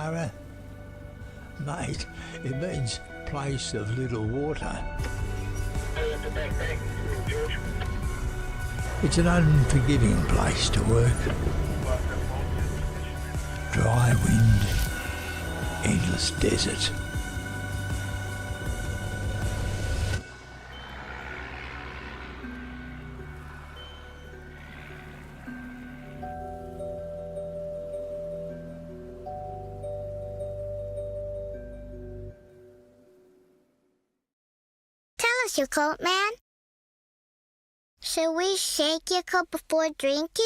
Para? Mate, it means place of little water. It's an unforgiving place to work. Dry wind, endless desert. Your coat, man? Should we shake your coat before drinking?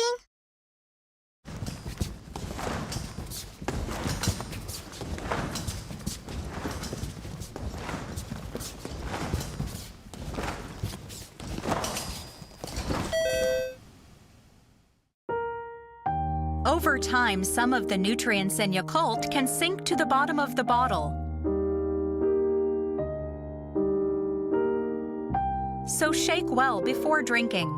Over time, some of the nutrients in Yakult can sink to the bottom of the bottle. So shake well before drinking.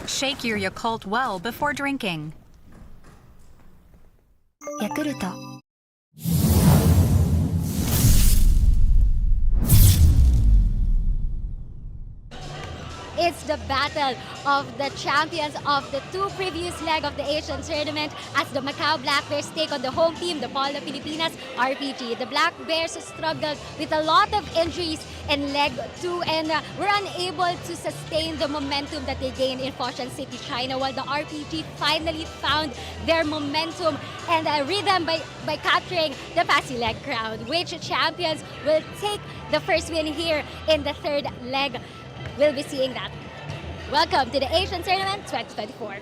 Shake your Yakult well before drinking. Yakult. It's the battle of the champions of the two previous leg of the Asian tournament as the Macau Black Bears take on the home team, the Pola Pilipinas RPG. The Black Bears struggled with a lot of injuries in leg 2 and were unable to sustain the momentum that they gained in Foshan City, China, while the RPG finally found their momentum and rhythm by capturing the Pasi leg crowd. Which champions will take the first win here in the third leg? We'll be seeing that. Welcome to the Asian Tournament 2024.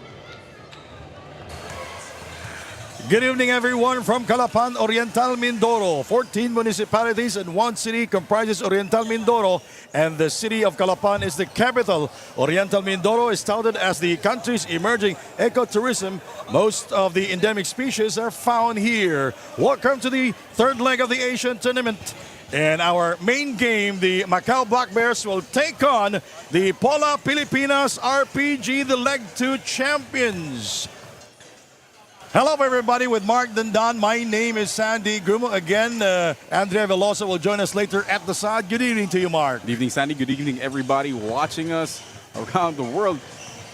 Good evening, everyone, from Calapan, Oriental Mindoro. 14 municipalities and one city comprises Oriental Mindoro, and the city of Calapan is the capital. Oriental Mindoro is touted as the country's emerging ecotourism. Most of the endemic species are found here. Welcome to the third leg of the Asian Tournament. In our main game, the Macau Black Bears will take on the Pola Pilipinas RPG, the Leg 2 champions. Hello, everybody, with Mark Dandan. My name is Sandy Grumo. Again, Andrea Veloso will join us later at the side. Good evening to you, Mark. Good evening, Sandy. Good evening, everybody watching us around the world.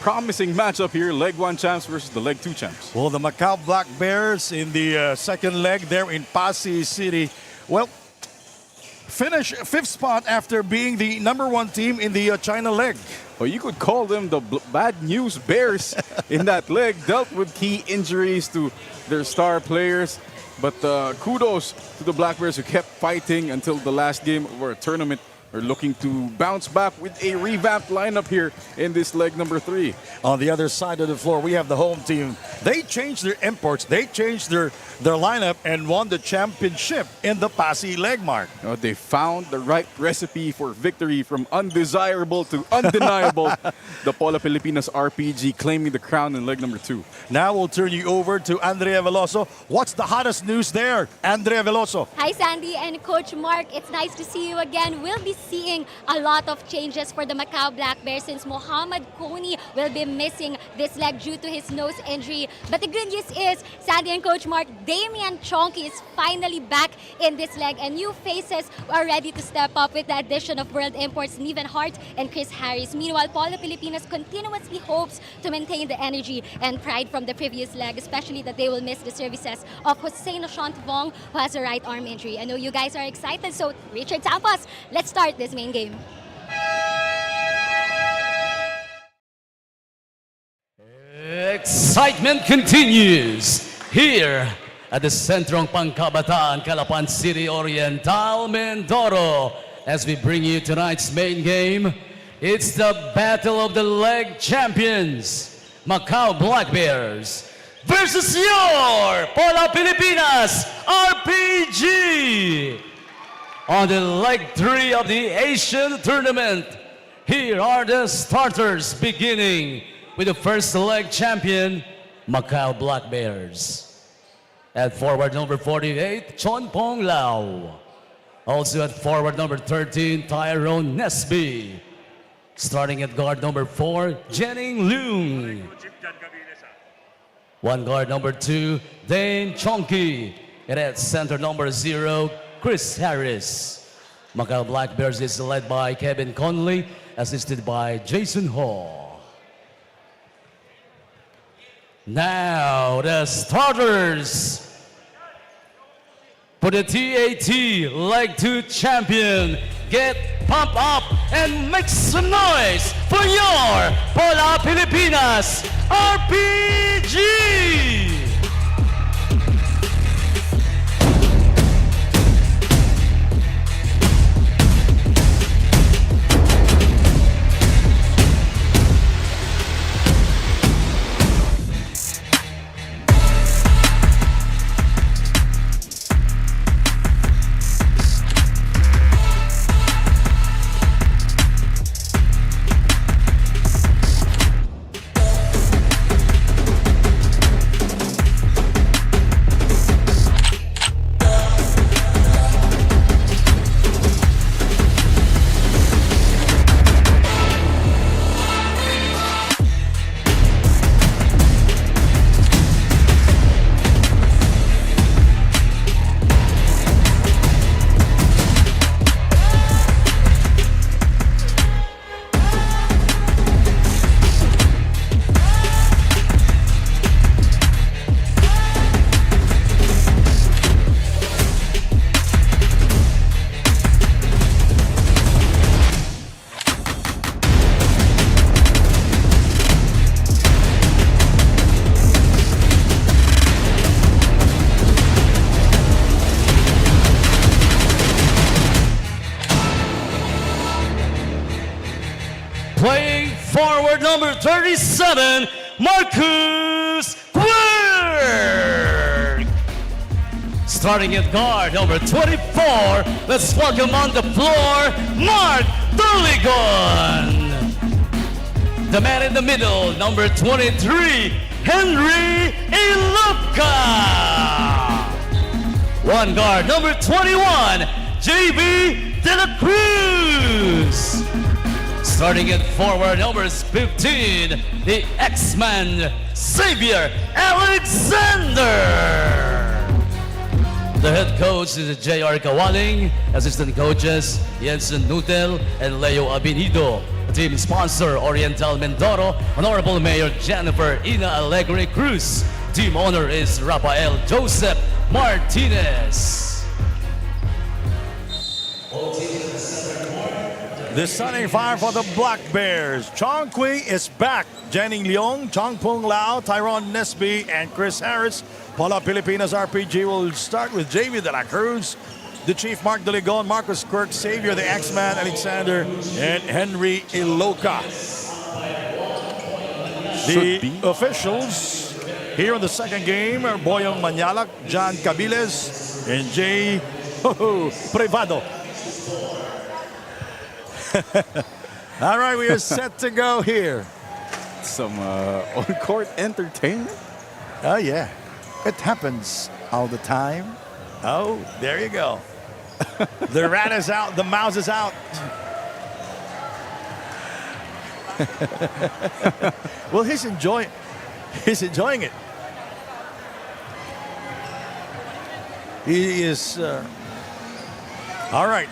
Promising matchup here, Leg 1 champs versus the Leg 2 champs. Well, the Macau Black Bears in the second leg there in Pasay City. Well, finish fifth spot after being the #1 team in the China leg. Well, you could call them the bad news Bears in that leg. Dealt with key injuries to their star players. But kudos to the Black Bears who kept fighting until the last game of our tournament. We're looking to bounce back with a revamped lineup here in this leg #3. On the other side of the floor, we have the home team. They changed their imports. They changed their lineup and won the championship in the Pasay leg, Mark. They found the right recipe for victory from undesirable to undeniable. The Pola Pilipinas RPG claiming the crown in leg #2. Now we'll turn you over to Andrea Veloso. What's the hottest news there, Andrea Veloso? Hi, Sandy and Coach Mark. It's nice to see you again. We'll be seeing a lot of changes for the Macau Black Bears since Mohamed Kony will be missing this leg due to his nose injury. But the good news is, Sandy and Coach Mark, Damian Chonky is finally back in this leg, and new faces are ready to step up with the addition of world imports Neven Hart and Chris Harris. Meanwhile, Pola Pilipinas continuously hopes to maintain the energy and pride from the previous leg, especially that they will miss the services of Hossein Vong, who has a right arm injury. I know you guys are excited, so Richard Tampos, let's start this main game. Excitement continues here at the Sentrong Pangkabataan, Calapan City, Oriental Mindoro. As we bring you tonight's main game, it's the battle of the leg champions, Macau Black Bears versus your Pola Pilipinas RPG. On the leg 3 of the Asian tournament, here are the starters, beginning with the first leg champion, Macau Black Bears. At forward number 48, Chon Pong Lau. Also at forward number 13, Tyrone Nesby. Starting at guard number 4, Jenning Leung. One guard number 2, Dane Chonky. And at center number 0, Chris Harris. Macau Black Bears is led by Kevin Conley, assisted by Jason Hall. Now the starters for the TAT Leg 2 champion. Get pumped up and make some noise for your Pola Pilipinas RPG! Playing forward number 37, Marcus Quirk. Starting at guard number 24, let's welcome on the floor, Mark Doligon. The man in the middle, number 23, Henry Iluka. One guard, number 21, JB De La Cruz. Starting at forward, number 15, the X-Man, Xavier Alexander. The head coach is J.R. Kawaling, assistant coaches Jensen Nutel and Leo Abinido. Team sponsor Oriental Mindoro, Honorable Mayor Jennifer Ina Alegre Cruz. Team owner is Rafael Joseph Martinez. The starting five for the Black Bears. Chong Kui is back. Jenning Leong, Chong Pung Lao, Tyrone Nesby, and Chris Harris. Pola Pilipinas RPG will start with JV De La Cruz, the Chief Mark Doligon, Marcus Quirk, Xavier the X-Man Alexander, and Henry Iloka. The officials here in the second game are Boyong Manyalak, John Cabiles, and Jay Privado. All right, we are set to go here. Some on-court entertainment. Oh, yeah. It happens all the time. Oh, there you go. The rat is out. The mouse is out. Well, he's enjoying it. He is... all right.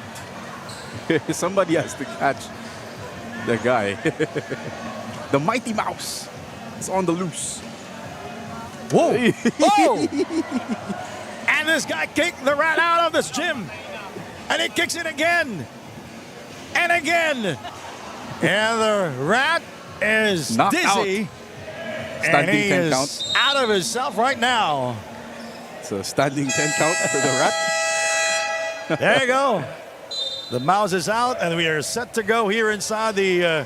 Somebody has to catch the guy. The Mighty Mouse is on the loose. Whoa! Oh! And this guy kicked the rat out of this gym. And he kicks it again. And again. And the rat is knocked dizzy. Out. Standing and 10 he count. is out of himself right now. It's a standing 10 count for the rat. There you go. The mouse is out, and we are set to go here inside the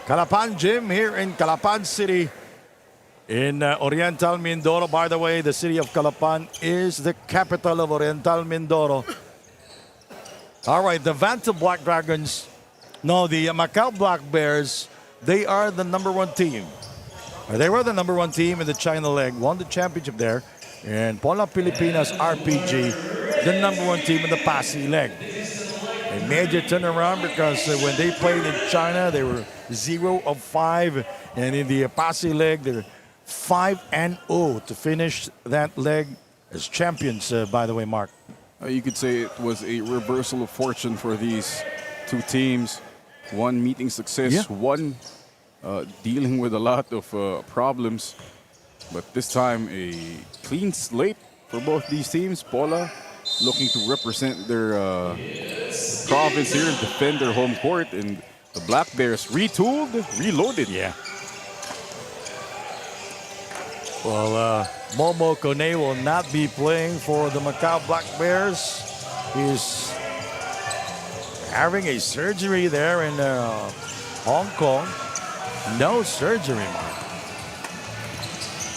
Calapan Gym here in Calapan City in Oriental Mindoro. By the way, the city of Calapan is the capital of Oriental Mindoro. All right, the Vanta Black Dragons, no, the Macau Black Bears, they are the #1 team. They were the #1 team in the China leg, won the championship there. And Pola Pilipinas RPG, the #1 team in the Pasig leg. A major turnaround because when they played in China, they were 0 of 5. And in the Pasig leg, they're 5-0 to finish that leg as champions, by the way, Mark. You could say it was a reversal of fortune for these two teams. One meeting success, Yeah. one dealing with a lot of problems. But this time, a clean slate for both these teams. Pola looking to represent their province here and defend their home court. And the Black Bears retooled, reloaded. Yeah. Well, Momo Kone will not be playing for the Macau Black Bears. He's having a surgery there in Hong Kong. No surgery, Mark.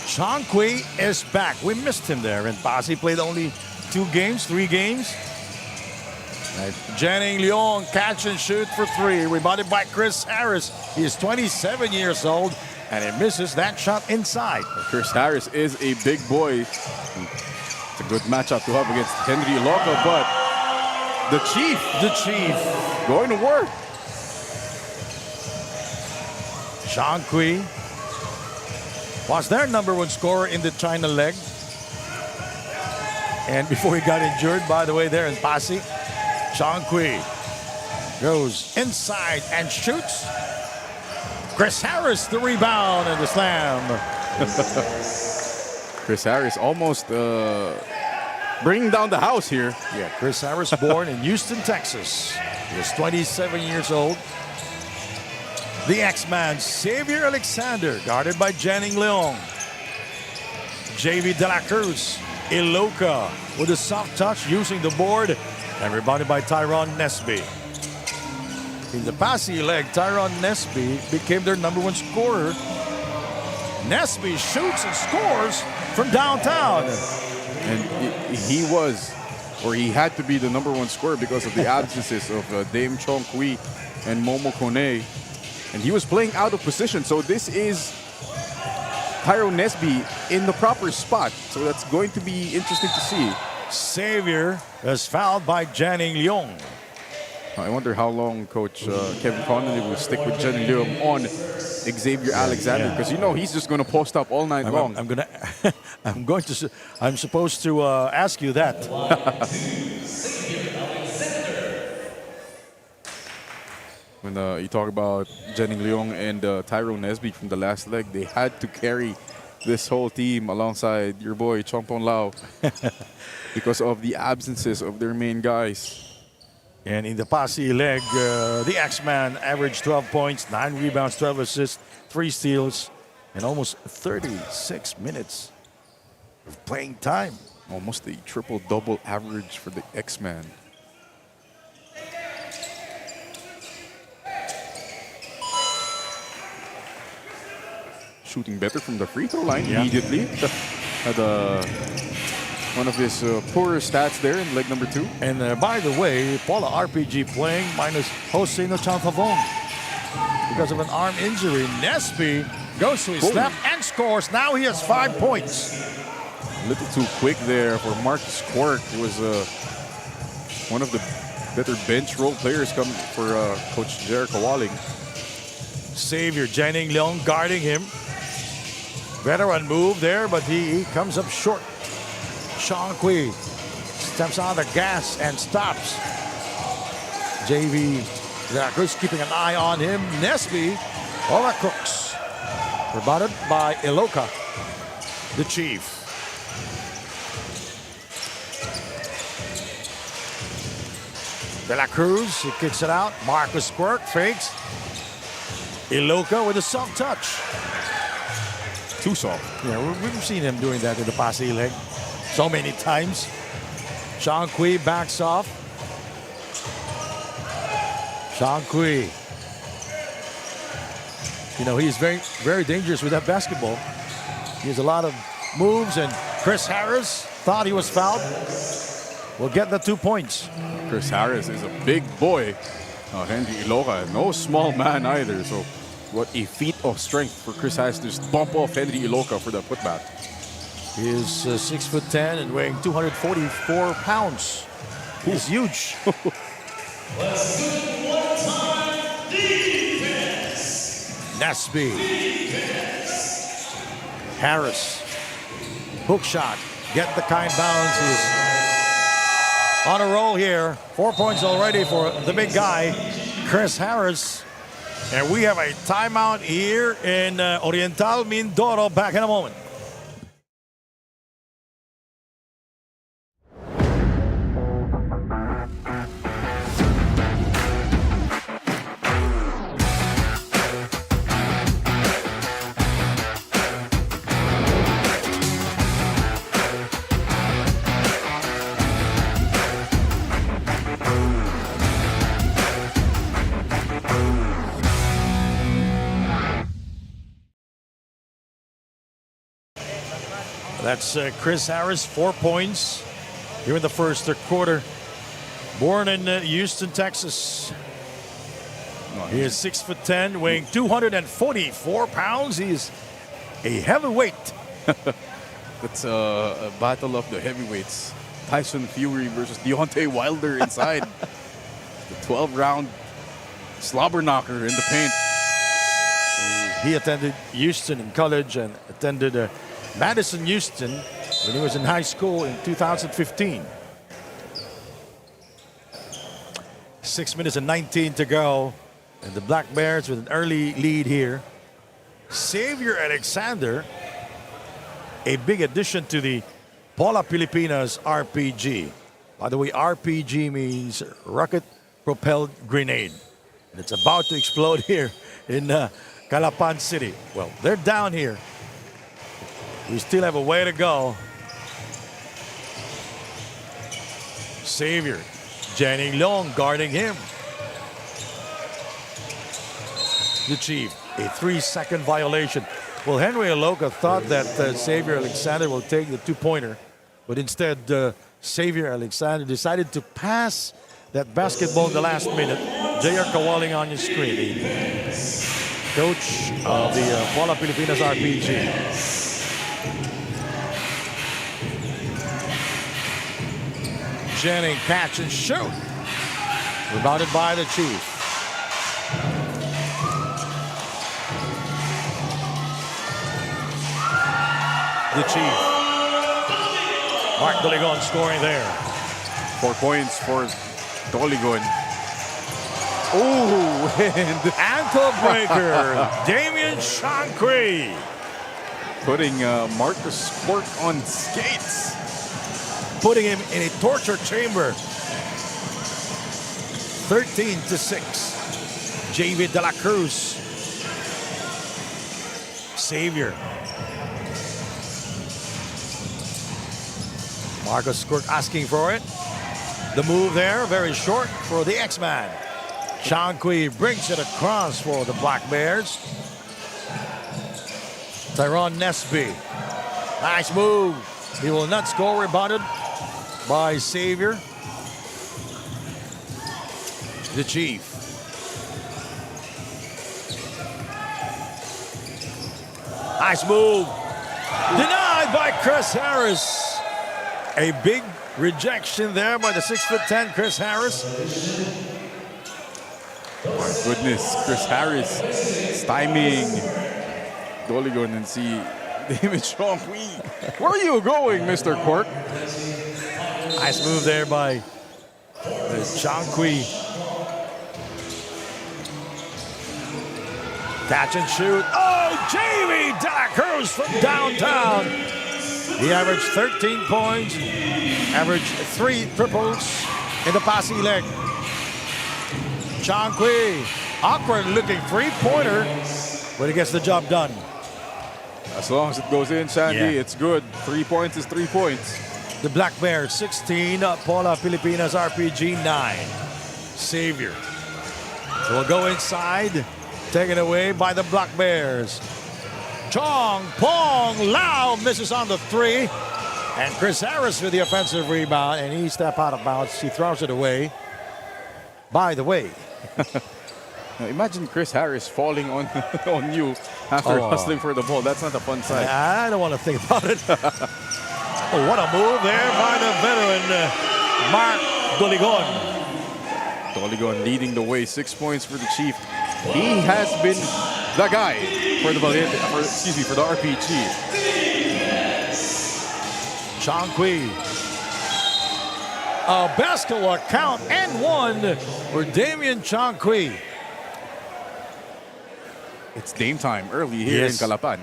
Chong Kui is back. We missed him there. And Passi played only 3 games. Right. Janning Leong, catch and shoot for 3. Rebounded by Chris Harris. He is 27 years old, and he misses that shot inside. Chris Harris is a big boy. It's a good matchup to have against Henry Loca, but the Chief going to work. Chong Kui was their #1 scorer in the China leg. And before he got injured, by the way, there in Passi, Chong Kui goes inside and shoots. Chris Harris, the rebound and the slam. Chris Harris almost bringing down the house here. Yeah, Chris Harris, born in Houston, Texas. He is 27 years old. The X-Man, Xavier Alexander, guarded by Janning Leong. JV De La Cruz, Iloka with a soft touch using the board, and rebounded by Tyron Nesby. In the Passi leg, Tyron Nesby became their #1 scorer. Nesby shoots and scores from downtown. And he had to be the #1 scorer because of the absences of Dame Chong Kui and Momo Kone. And he was playing out of position. So this is Tyron Nesby in the proper spot. So that's going to be interesting to see. Xavier is fouled by Janning Leong. I wonder how long Coach Kevin Connolly will stick with Janning Leong on Xavier Alexander, because you know he's just going to post up all night long. I'm supposed to ask you that. When you talk about Janning Leong and Tyron Nesby from the last leg, they had to carry this whole team alongside your boy Chompon Lau because of the absences of their main guys. And in the Passi leg, the X-Man averaged 12 points, 9 rebounds, 12 assists, 3 steals, and almost 36 minutes of playing time. Almost a triple-double average for the X-Man. Shooting better from the free throw line immediately. Had one of his poorer stats there in leg #2. And by the way, Pola RPG playing minus Jose Nochanpavon because of an arm injury. Nesby goes to his left and scores. Now he has 5 points. A little too quick there for Marcus Quirk, who was one of the better bench role players coming for Coach Jericho Walling. Xavier Janning Leong guarding him. Veteran move there, but he comes up short. Chong Kui steps on the gas and stops. JV De La Cruz keeping an eye on him. Nesby, Ola Crooks. Rebounded by Iloka, the Chief. De La Cruz, he kicks it out. Marcus Quirk fakes. Iloka with a soft touch. Too soft. Yeah, we've seen him doing that in the Passi leg so many times. Chong Kui backs off. Chong Kui. You know, he's very, very dangerous with that basketball. He has a lot of moves, and Chris Harris thought he was fouled. Will get the 2 points. Chris Harris is a big boy. Henry Iloka, no small man either. So what a feat of strength for Chris Harris to just bump off Henry Iloka for that putback. He is 6'10" and weighing 244 pounds. He's huge. Nesby. Harris. Hook shot. Get the kind balance. He's on a roll here. 4 points already for the big guy, Chris Harris. And we have a timeout here in Oriental Mindoro. Back in a moment. That's Chris Harris, 4 points here in the first quarter. Born in Houston, Texas. He is 6'10", weighing 244 pounds. He is a heavyweight. It's a battle of the heavyweights. Tyson Fury versus Deontay Wilder inside. The 12-round slobber knocker in the paint. He attended Houston in college and attended Madison, Houston, when he was in high school in 2015. 6 minutes and 19 to go. And the Black Bears with an early lead here. Xavier Alexander, a big addition to the Pola Pilipinas RPG. By the way, RPG means rocket propelled grenade. And it's about to explode here in Calapan City. Well, they're down here. We still have a way to go. Xavier, Jenny Long guarding him. The Chief, a 3-second violation. Well, Henry Aloka thought that Xavier Alexander will take the two-pointer, but instead Xavier Alexander decided to pass that basketball in the last minute. J.R. Kawaling on your screen, the coach of the Pola Pilipinas RPG. Jennings, catch and shoot. Rebounded by the Chief. The Chief. Mark Doligon scoring there. 4 points for Doligon. Oh, and ankle breaker. Damian Shankry. Putting Marcus Quirk on skates. Putting him in a torture chamber. 13-6. JV De La Cruz. Xavier. Marcus Quirk asking for it. The move there, very short for the X-Man. Shankui brings it across for the Black Bears. Tyrone Nesby. Nice move. He will not score. Rebounded by Xavier. The Chief. Nice move. Denied by Chris Harris. A big rejection there by the 6'10" Chris Harris. My goodness, Chris Harris stymieing Doligon and see David Shankui. Where are you going, Mr. Quirk? Nice move there by Shankui. Catch and shoot. Oh, Jamie De La Cruz from downtown. He averaged 13 points, averaged 3 triples in the passing leg. Shankui, awkward looking 3-pointer, but he gets the job done. As long as it goes in, Sandy, it's good. 3 points is 3 points. The Black Bears, 16. Pola Pilipinas RPG, 9. Xavier. So we'll go inside. Taken away by the Black Bears. Chong Pong Lau misses on the 3. And Chris Harris with the offensive rebound. And he stepped out of bounds. He throws it away. By the way. Now imagine Chris Harris falling on on you after hustling for the ball. That's not a fun sight. I don't want to think about it. Oh, what a move there by the veteran Mark Doligon. Doligon leading the way, 6 points for the Chief. He has been the guy for the for the RPG. Chong Kui. A basketball count and one for Damian Chong Kui. It's game time early here in Calapan.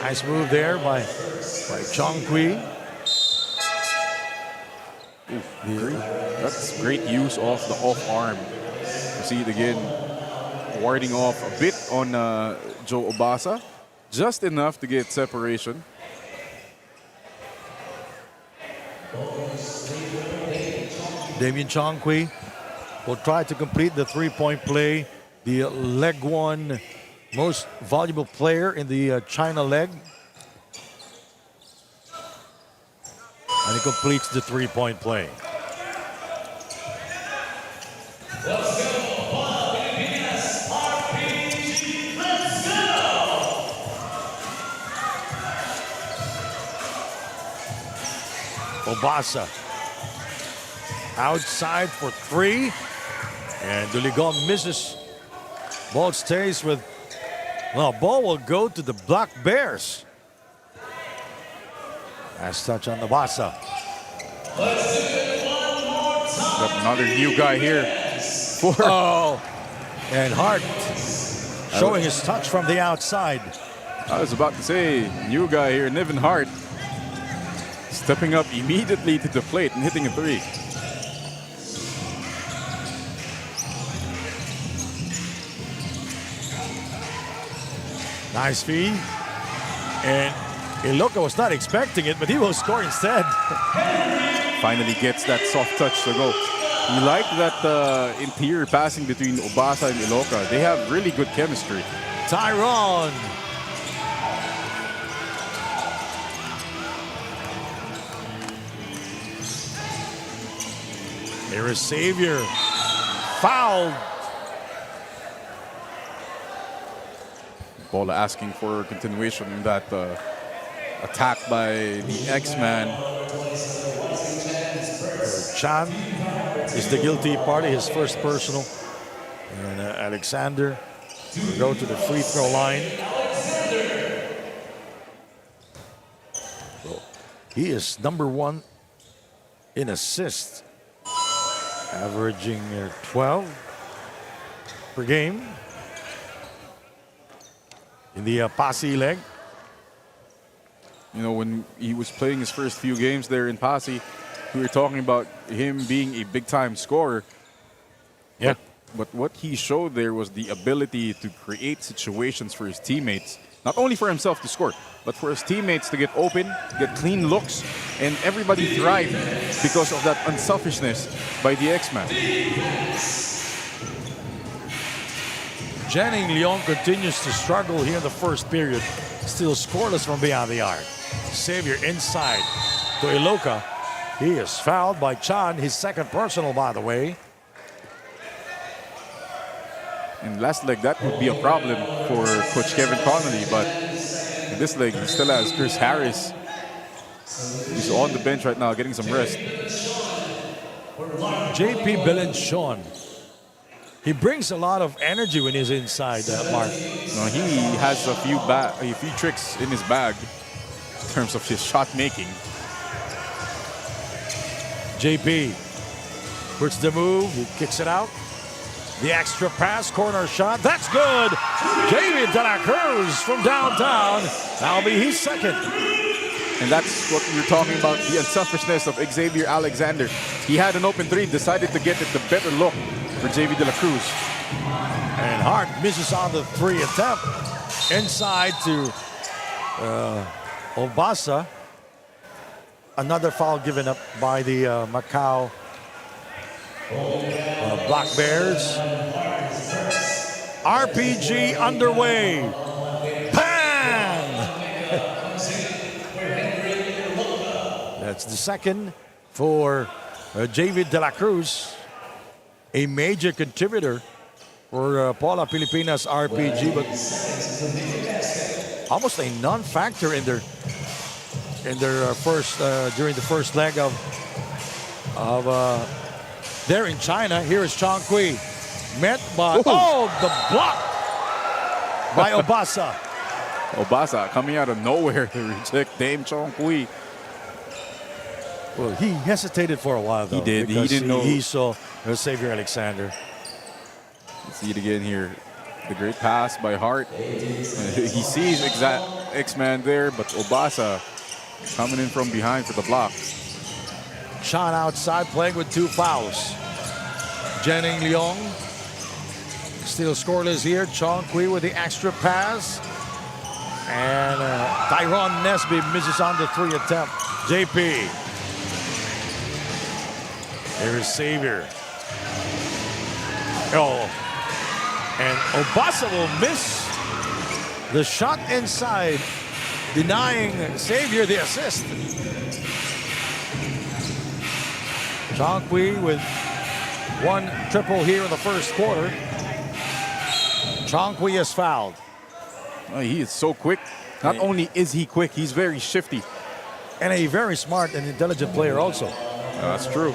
Nice move there by Chong Kui. That's great use of the off arm. You see it again, warding off a bit on Joe Obasa. Just enough to get separation. Damian Chong Kui will try to complete the three-point play. The leg one most valuable player in the China leg. And he completes the three-point play. Obasa outside for three, and Duligon misses. Ball stays with, well, ball will go to the Black Bears. Nice touch on Obasa. Got another new guy here. And Hart showing his touch from the outside. I was about to say, new guy here, Niven Hart. Stepping up immediately to the plate and hitting a three. Nice feed. And Iloka was not expecting it, but he will score instead. Finally gets that soft touch to go. You like that interior passing between Obasa and Iloka. They have really good chemistry. Tyrone. Here is Xavier. Fouled. Pola asking for continuation in that attack by the X-Man. Chan is the guilty party, his first personal. And Alexander will go to the free throw line. So he is #1 in assists, averaging 12 per game in the Passi leg. You know, when he was playing his first few games there in Passi, we were talking about him being a big-time scorer. Yeah. But what he showed there was the ability to create situations for his teammates. Not only for himself to score, but for his teammates to get open, get clean looks, and everybody thrived because of that unselfishness by the X-Man. Janning Leon continues to struggle here in the first period. Still scoreless from beyond the arc. Xavier inside to Iloka. He is fouled by Chan, his second personal, by the way. In last leg, that would be a problem for Coach Kevin Connolly, but in this leg, he still has Chris Harris. He's on the bench right now, getting some rest. JP Belenchon. He brings a lot of energy when he's inside, Mark. No, he has a few tricks in his bag in terms of his shot making. JP puts the move, he kicks it out. The extra pass, corner shot, that's good. Jamie De La Cruz from downtown. That'll be his second. And that's what we were talking about, the unselfishness of Xavier Alexander. He had an open three, decided to get it the better look for JV De La Cruz. And Hart misses on the three attempt. Inside to Obasa. Another foul given up by the Macau Black Bears. RPG underway. Bang! That's the second for JV De La Cruz. A major contributor for Pola Pilipinas RPG, but almost a non-factor in their first during the first leg of there in China. Here is Chong Kui, met by the block by Obasa. Obasa coming out of nowhere to reject Dame Chong Kui. Well, he hesitated for a while, though. He did. He because didn't know. He saw Xavier Alexander. Let's see it again here. The great pass by Hart. He sees X-Man there, but Obasa coming in from behind for the block. Sean outside playing with 2 fouls. Jennings Leong still scoreless here. Chong Kui with the extra pass. And Tyron Nesby misses on the 3 attempt. JP. Here's Xavier. Oh. And Obasa will miss the shot inside, denying Xavier the assist. Chong Kui with 1 triple here in the first quarter. Chong Kui is fouled. Oh, he is so quick. Not only is he quick, he's very shifty. And a very smart and intelligent player also. That's true.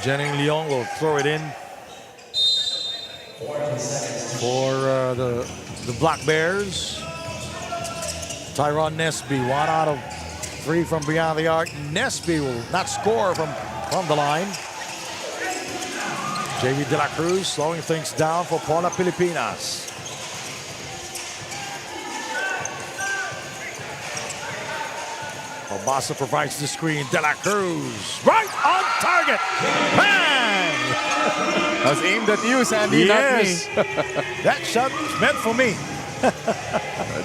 Jennings Leong will throw it in for the Black Bears. Tyron Nesby, 1 out of 3 from beyond the arc. Nesby will not score from the line. JV De La Cruz slowing things down for Pola Pilipinas. Obasa provides the screen. De La Cruz, right on target. Bang! That's aimed at you, Sandy, Yes. not me. That shot was meant for me.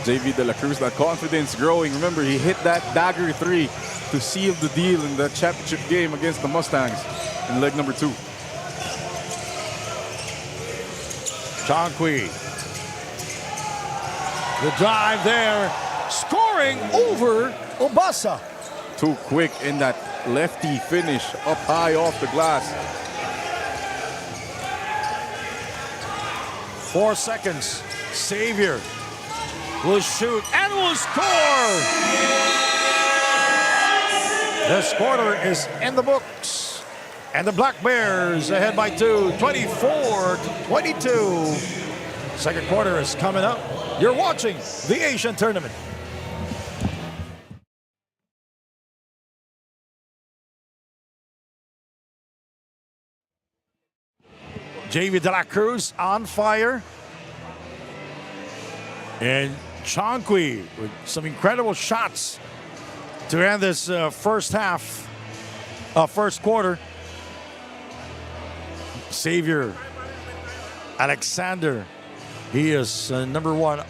JV De La Cruz, that confidence growing. Remember, he hit that dagger 3 to seal the deal in the championship game against the Mustangs in leg number 2. Chong Kui. The drive there, scoring over Obasa. Too quick in that lefty finish up high off the glass. 4 seconds. Xavier will shoot and will score. This quarter is in the books. And the Black Bears ahead by 2, 24-22. Second quarter is coming up. You're watching the Asian Tournament. JV De La Cruz on fire. And Chong Kui with some incredible shots to end this first quarter. Xavier Alexander, he is number 1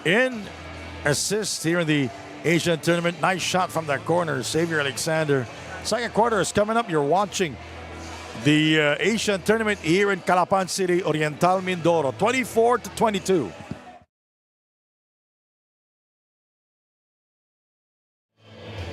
in assists here in the Asian Tournament. Nice shot from that corner, Xavier Alexander. Second quarter is coming up. You're watching the Asian Tournament here in Calapan City, Oriental Mindoro, 24-22.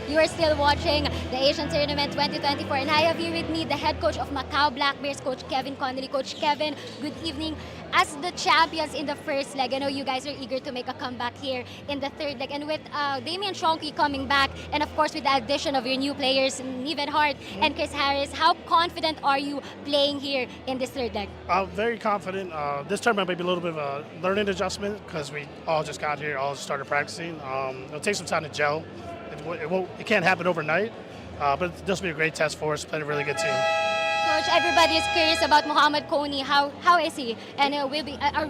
You are still watching the Asian Tournament 2024, and I have here with me the head coach of Macau Black Bears, Coach Kevin Connolly. Coach Kevin, good evening. As the champions in the first leg, I know you guys are eager to make a comeback here in the third leg, and with Damian Chong Kui coming back, and of course with the addition of your new players, Niven Hart and Chris Harris, how confident are you playing here in this third leg? Very confident. This tournament may be a little bit of a learning adjustment because we all just got here, all started practicing. It'll take some time to gel. It can't happen overnight, but this will be a great test for us. Playing a really good team. Coach, everybody is curious about Muhammad Kony. How is he? And are we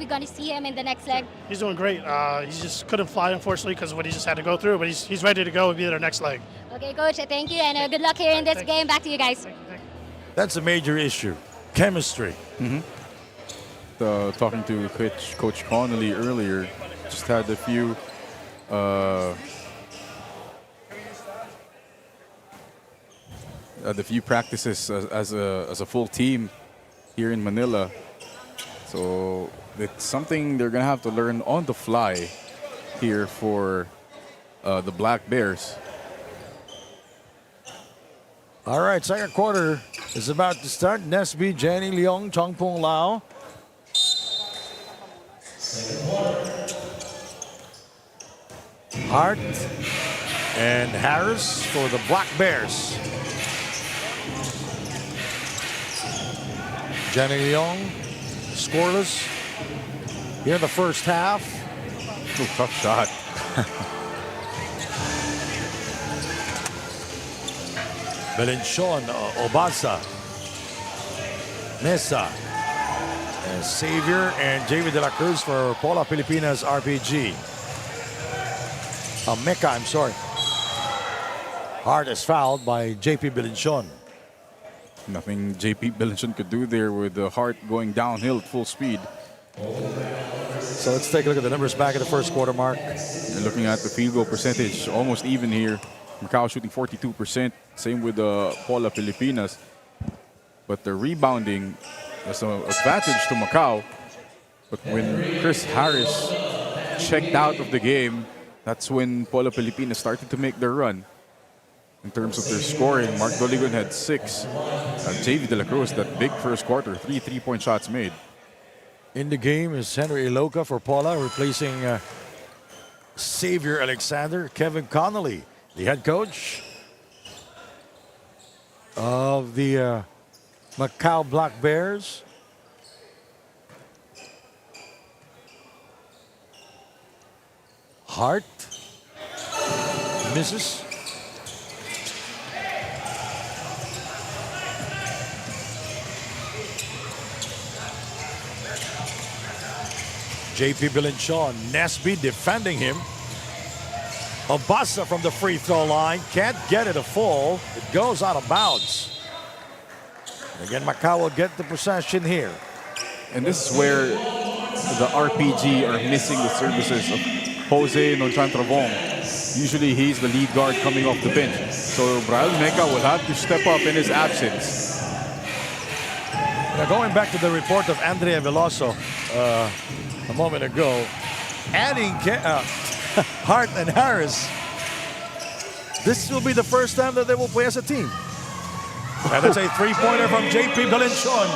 going to see him in the next leg? He's doing great. He just couldn't fly, unfortunately, because of what he just had to go through, but he's ready to go. It'll be their next leg. Okay, Coach, thank you, and good luck here in this game. Back to you guys. Thank you. That's a major issue. Chemistry. Talking to Coach Connolly earlier, just had a few the few practices as a full team here in Manila. So it's something they're gonna have to learn on the fly here for the Black Bears. All right, second quarter is about to start. Nesby, Jenny Leong, Chongpong Lao. Hart and Harris for the Black Bears. Jenny Young, scoreless here in the first half. Oh, tough shot. Belenchon, Obasa, Mesa, and Xavier, and JV De La Cruz for Pola Pilipinas RPG. Mecca, I'm sorry. Hart is fouled by JP Belenchon. Nothing JP Belenchon could do there with the Hart going downhill at full speed. So let's take a look at the numbers back at the first quarter mark. And looking at the field goal percentage, almost even here. Macau shooting 42%. Same with Pola Pilipinas. But the rebounding was an advantage to Macau. But when Chris Harris checked out of the game, that's when Pola Pilipinas started to make their run. In terms of their scoring, Mark Doligon had 6. JV De La Cruz, that big first quarter, 3 3-point shots made. In the game is Henry Iloca for Pola, replacing Xavier Alexander. Kevin Connolly, the head coach of the Macau Black Bears. Hart misses. JP Belenchon, Nesby defending him. Obasa from the free throw line, can't get it a full. It goes out of bounds. Again, Macau will get the possession here. And this is where the RPG are missing the services of Jose Nonchan-Travong. Usually he's the lead guard coming off the bench. So Braille Meca will have to step up in his absence. Now going back to the report of Andrea Veloso a moment ago, adding Hart and Harris, this will be the first time that they will play as a team. And that's a three-pointer from JP Belenchon.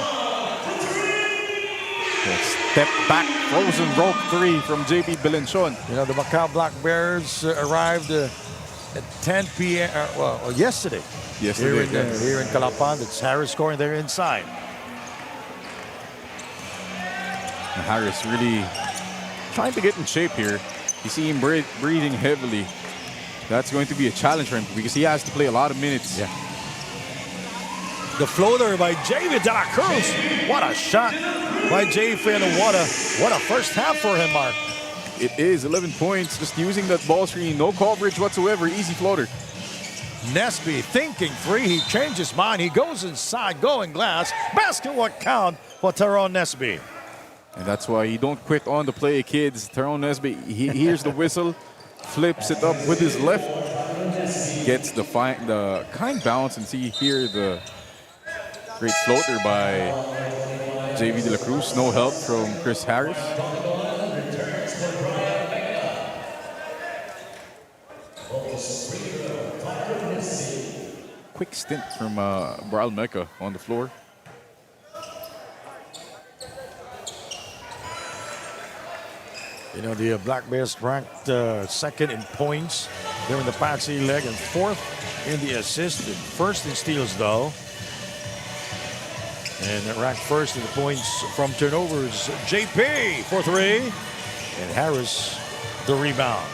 Step back, frozen rope 3 from JP Belenchon. You know, the Macau Black Bears arrived at 10 p.m. Yesterday. Yesterday, Here in Calapan. It's Harris scoring there inside. Harris really trying to get in shape here. You see him breathing heavily. That's going to be a challenge for him because he has to play a lot of minutes. Yeah. The floater by JV De La Cruz. What a shot by JV, and what a first half for him, Mark. It is 11 points, just using that ball screen, no coverage whatsoever, easy floater. Nesby thinking 3, he changed his mind, he goes inside, going glass. Basket will count for Tyrone Nesby. And that's why you don't quit on the play, kids. Tyrone Nesby, he hears the whistle, flips it up with his left, gets the kind bounce, and see here the great floater by JV De La Cruz. No help from Chris Harris. Quick stint from Braille Meca on the floor. You know, the Black Bears ranked second in points. They're in the passing leg and 4th in the assist, and 1st in steals, though. And they're ranked 1st in the points from turnovers. JP for 3. And Harris, the rebound.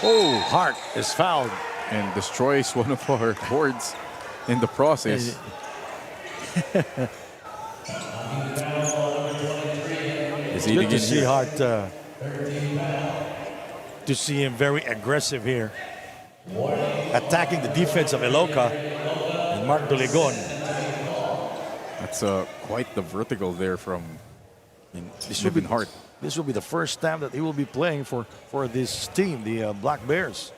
Oh, Hart is fouled. And destroys one of our boards in the process. It's good to see Hart, to see him very aggressive here, attacking the defense of Iloca and Mark Doligon. That's quite the vertical there from Hart. This will be the first time that he will be playing for this team, the Black Bears.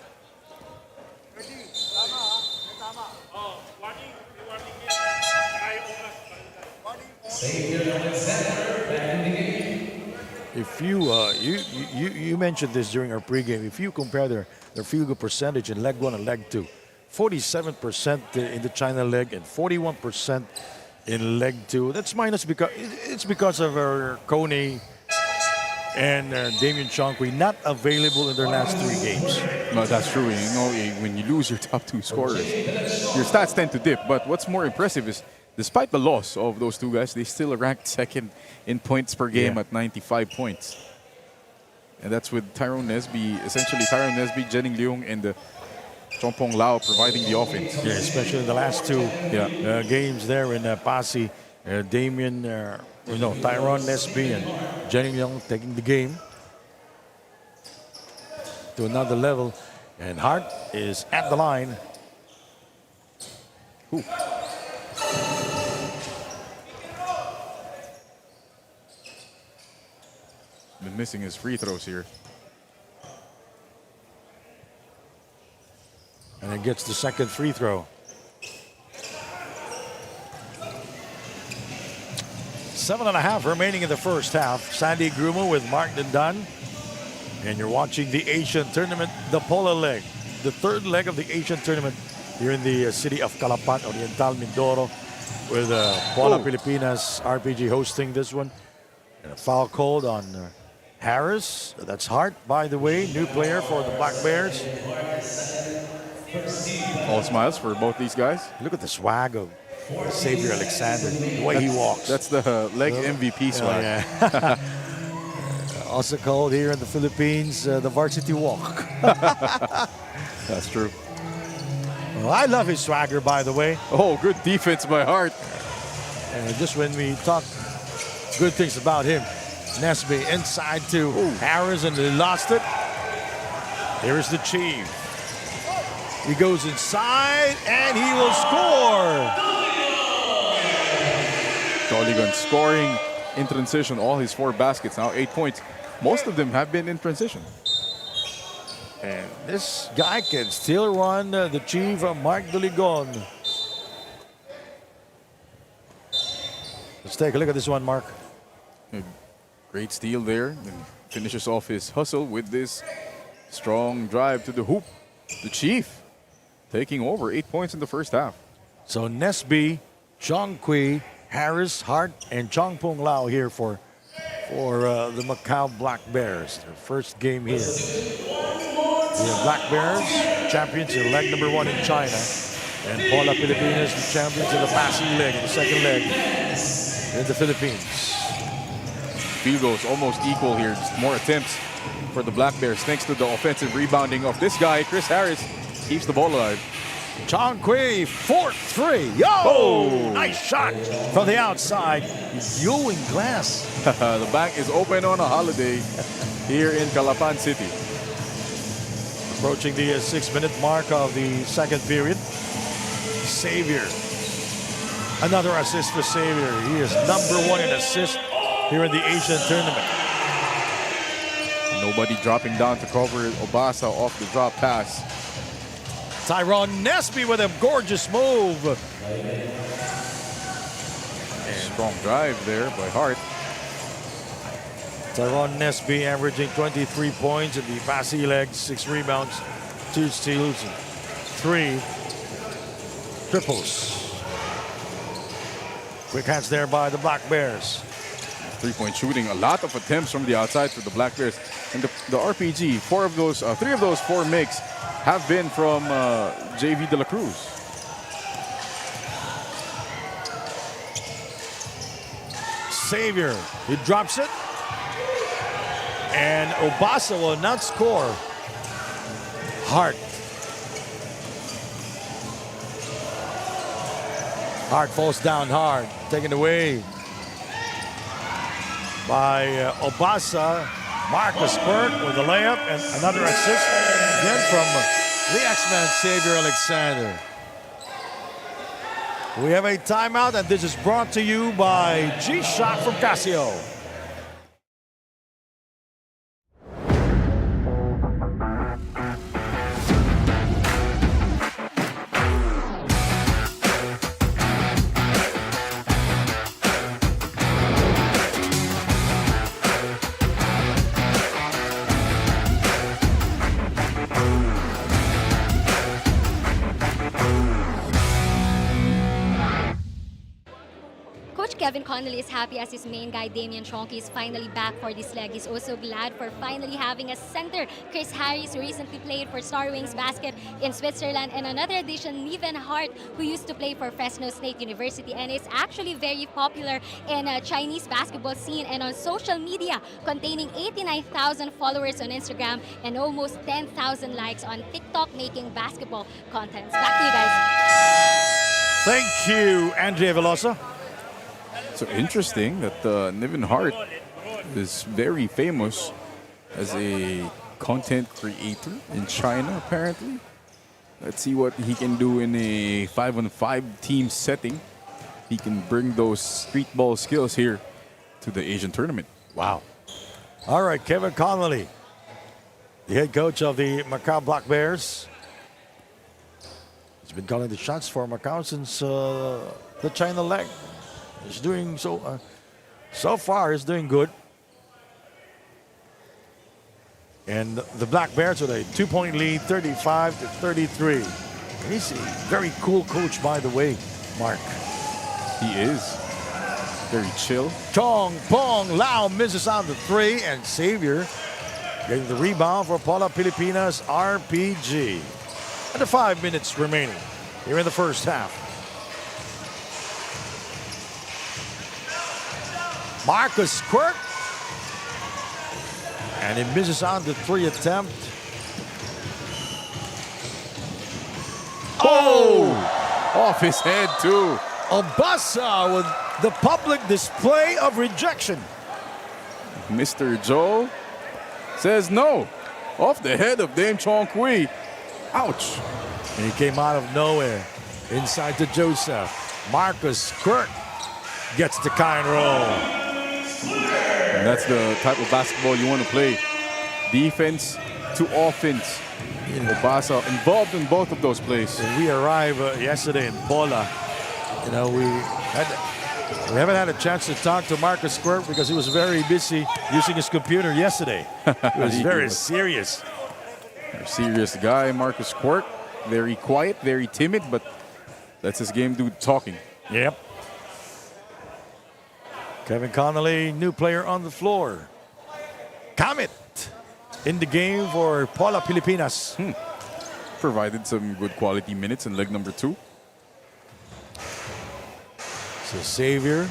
If you mentioned this during our pregame, if you compare their field goal percentage in leg 1 and leg 2, 47% in the China leg and 41% in leg 2. That's minus because of our Coney and Damian Chongqui not available in their last 3 games. No, that's true. You know, when you lose your top two scorers, your stats tend to dip. But what's more impressive is, despite the loss of those two guys, they still ranked second in points per game at 95 points. And that's with Tyrone Nesby, essentially Tyrone Nesby, Jenning Leung, and Chompong Lao providing the offense. Yeah, especially in the last two games there in Pasig. Tyrone Nesby and Jenning Leung taking the game to another level. And Hart is at the line. Ooh. Been missing his free throws here. And it gets the second free throw. 7.5 remaining in the first half. Sandy Grumo with Mark Dundan. And you're watching the Asian tournament, the Pola leg. The third leg of the Asian tournament here in the city of Calapan, Oriental Mindoro, with Pola Pilipinas RPG hosting this one. And a foul called on Harris. That's Hart, by the way, new player for the Black Bears. All smiles for both these guys. Look at the swag of Xavier Alexander, the way he walks. That's the leg MVP swag. Yeah. Also called here in the Philippines, the varsity walk. That's true. Well, I love his swagger, by the way. Oh, good defense by Hart. And just when we talk good things about him, Nesby inside to Harris, and they lost it. Here is the Chief. He goes inside, and he will score. Doligan scoring in transition, all his 4 baskets, now 8 points. Most of them have been in transition. And this guy can still run the Chief, Mark Doligon. Let's take a look at this one, Mark. A great steal there, and finishes off his hustle with this strong drive to the hoop. The Chief taking over 8 points in the first half. So Nesby, Chong Kui, Harris, Hart, and Chompong Lao here for the Macau Black Bears. Their first game here. The Black Bears, champions in leg number 1 in China. And Pola Pilipinas, the champions in the Pasig leg, in the second leg in the Philippines. Field goals almost equal here. Just more attempts for the Black Bears thanks to the offensive rebounding of this guy, Chris Harris. Keeps the ball alive. Chong Kui, 4-3. Yo! Oh! Nice shot from the outside. Viewing glass. The bank is open on a holiday here in Calapan City. Approaching the 6-minute mark of the second period. Xavier. Another assist for Xavier. He is number 1 in assists here in the Asian tournament. Nobody dropping down to cover Obasa off the drop pass. Tyrone Nesby with a gorgeous move. Strong drive there by Hart. Tyrone Nesby averaging 23 points in the Pasig leg, 6 rebounds, 2 steals, and 3 triples. Quick hands there by the Black Bears. 3-point shooting, a lot of attempts from the outside for the Black Bears. And the RPG, 3 of those 4 makes have been from JV De La Cruz. Xavier, he drops it. And Obasa will not score. Hart. Hart falls down hard, taken away by Obasa. Marcus Burke with the layup and another assist again from the X-Man Xavier Alexander. We have a timeout, and this is brought to you by G-Shock from Casio. Coach Kevin Connolly is happy as his main guy, Damian Chonky, is finally back for this leg. He's also glad for finally having a center, Chris Harris, who recently played for Star Wings Basket in Switzerland, and another addition, Niven Hart, who used to play for Fresno State University and is actually very popular in Chinese basketball scene and on social media, containing 89,000 followers on Instagram and almost 10,000 likes on TikTok, making basketball contents. Back to you guys. Thank you, Andrea Velosa. So interesting that Niven Hart is very famous as a content creator in China, apparently. Let's see what he can do in a 5-on-5 team setting. He can bring those street ball skills here to the Asian tournament. Wow. All right, Kevin Connolly, the head coach of the Macau Black Bears. He's been calling the shots for Macau since the China leg. He's doing so far he's doing good. And the Black Bears with a 2-point lead, 35-33. And he's a very cool coach, by the way, Mark. He is very chill. Chong Pong Lao misses out the three, and Xavier getting the rebound for Pola Pilipinas RPG. And the 5 minutes remaining here in the first half. Marcus Quirk. And he misses out the three attempt. Oh! Off his head, too. Obasa with the public display of rejection. Mr. Joe says no. Off the head of Dame Chong Kui. Ouch. And he came out of nowhere. Inside to Joseph. Marcus Quirk gets the kind roll. And that's the type of basketball you want to play. Defense to offense. Obasa involved in both of those plays. When we arrived yesterday in Pola, you know, we haven't had a chance to talk to Marcus Quirk because he was very busy using his computer yesterday. He was very serious. A serious guy, Marcus Quirk. Very quiet, very timid, but that's his game, dude, talking. Yep. Kevin Connolly, new player on the floor. Kamit in the game for Pola Pilipinas. Provided some good quality minutes in leg number 2. So Xavier,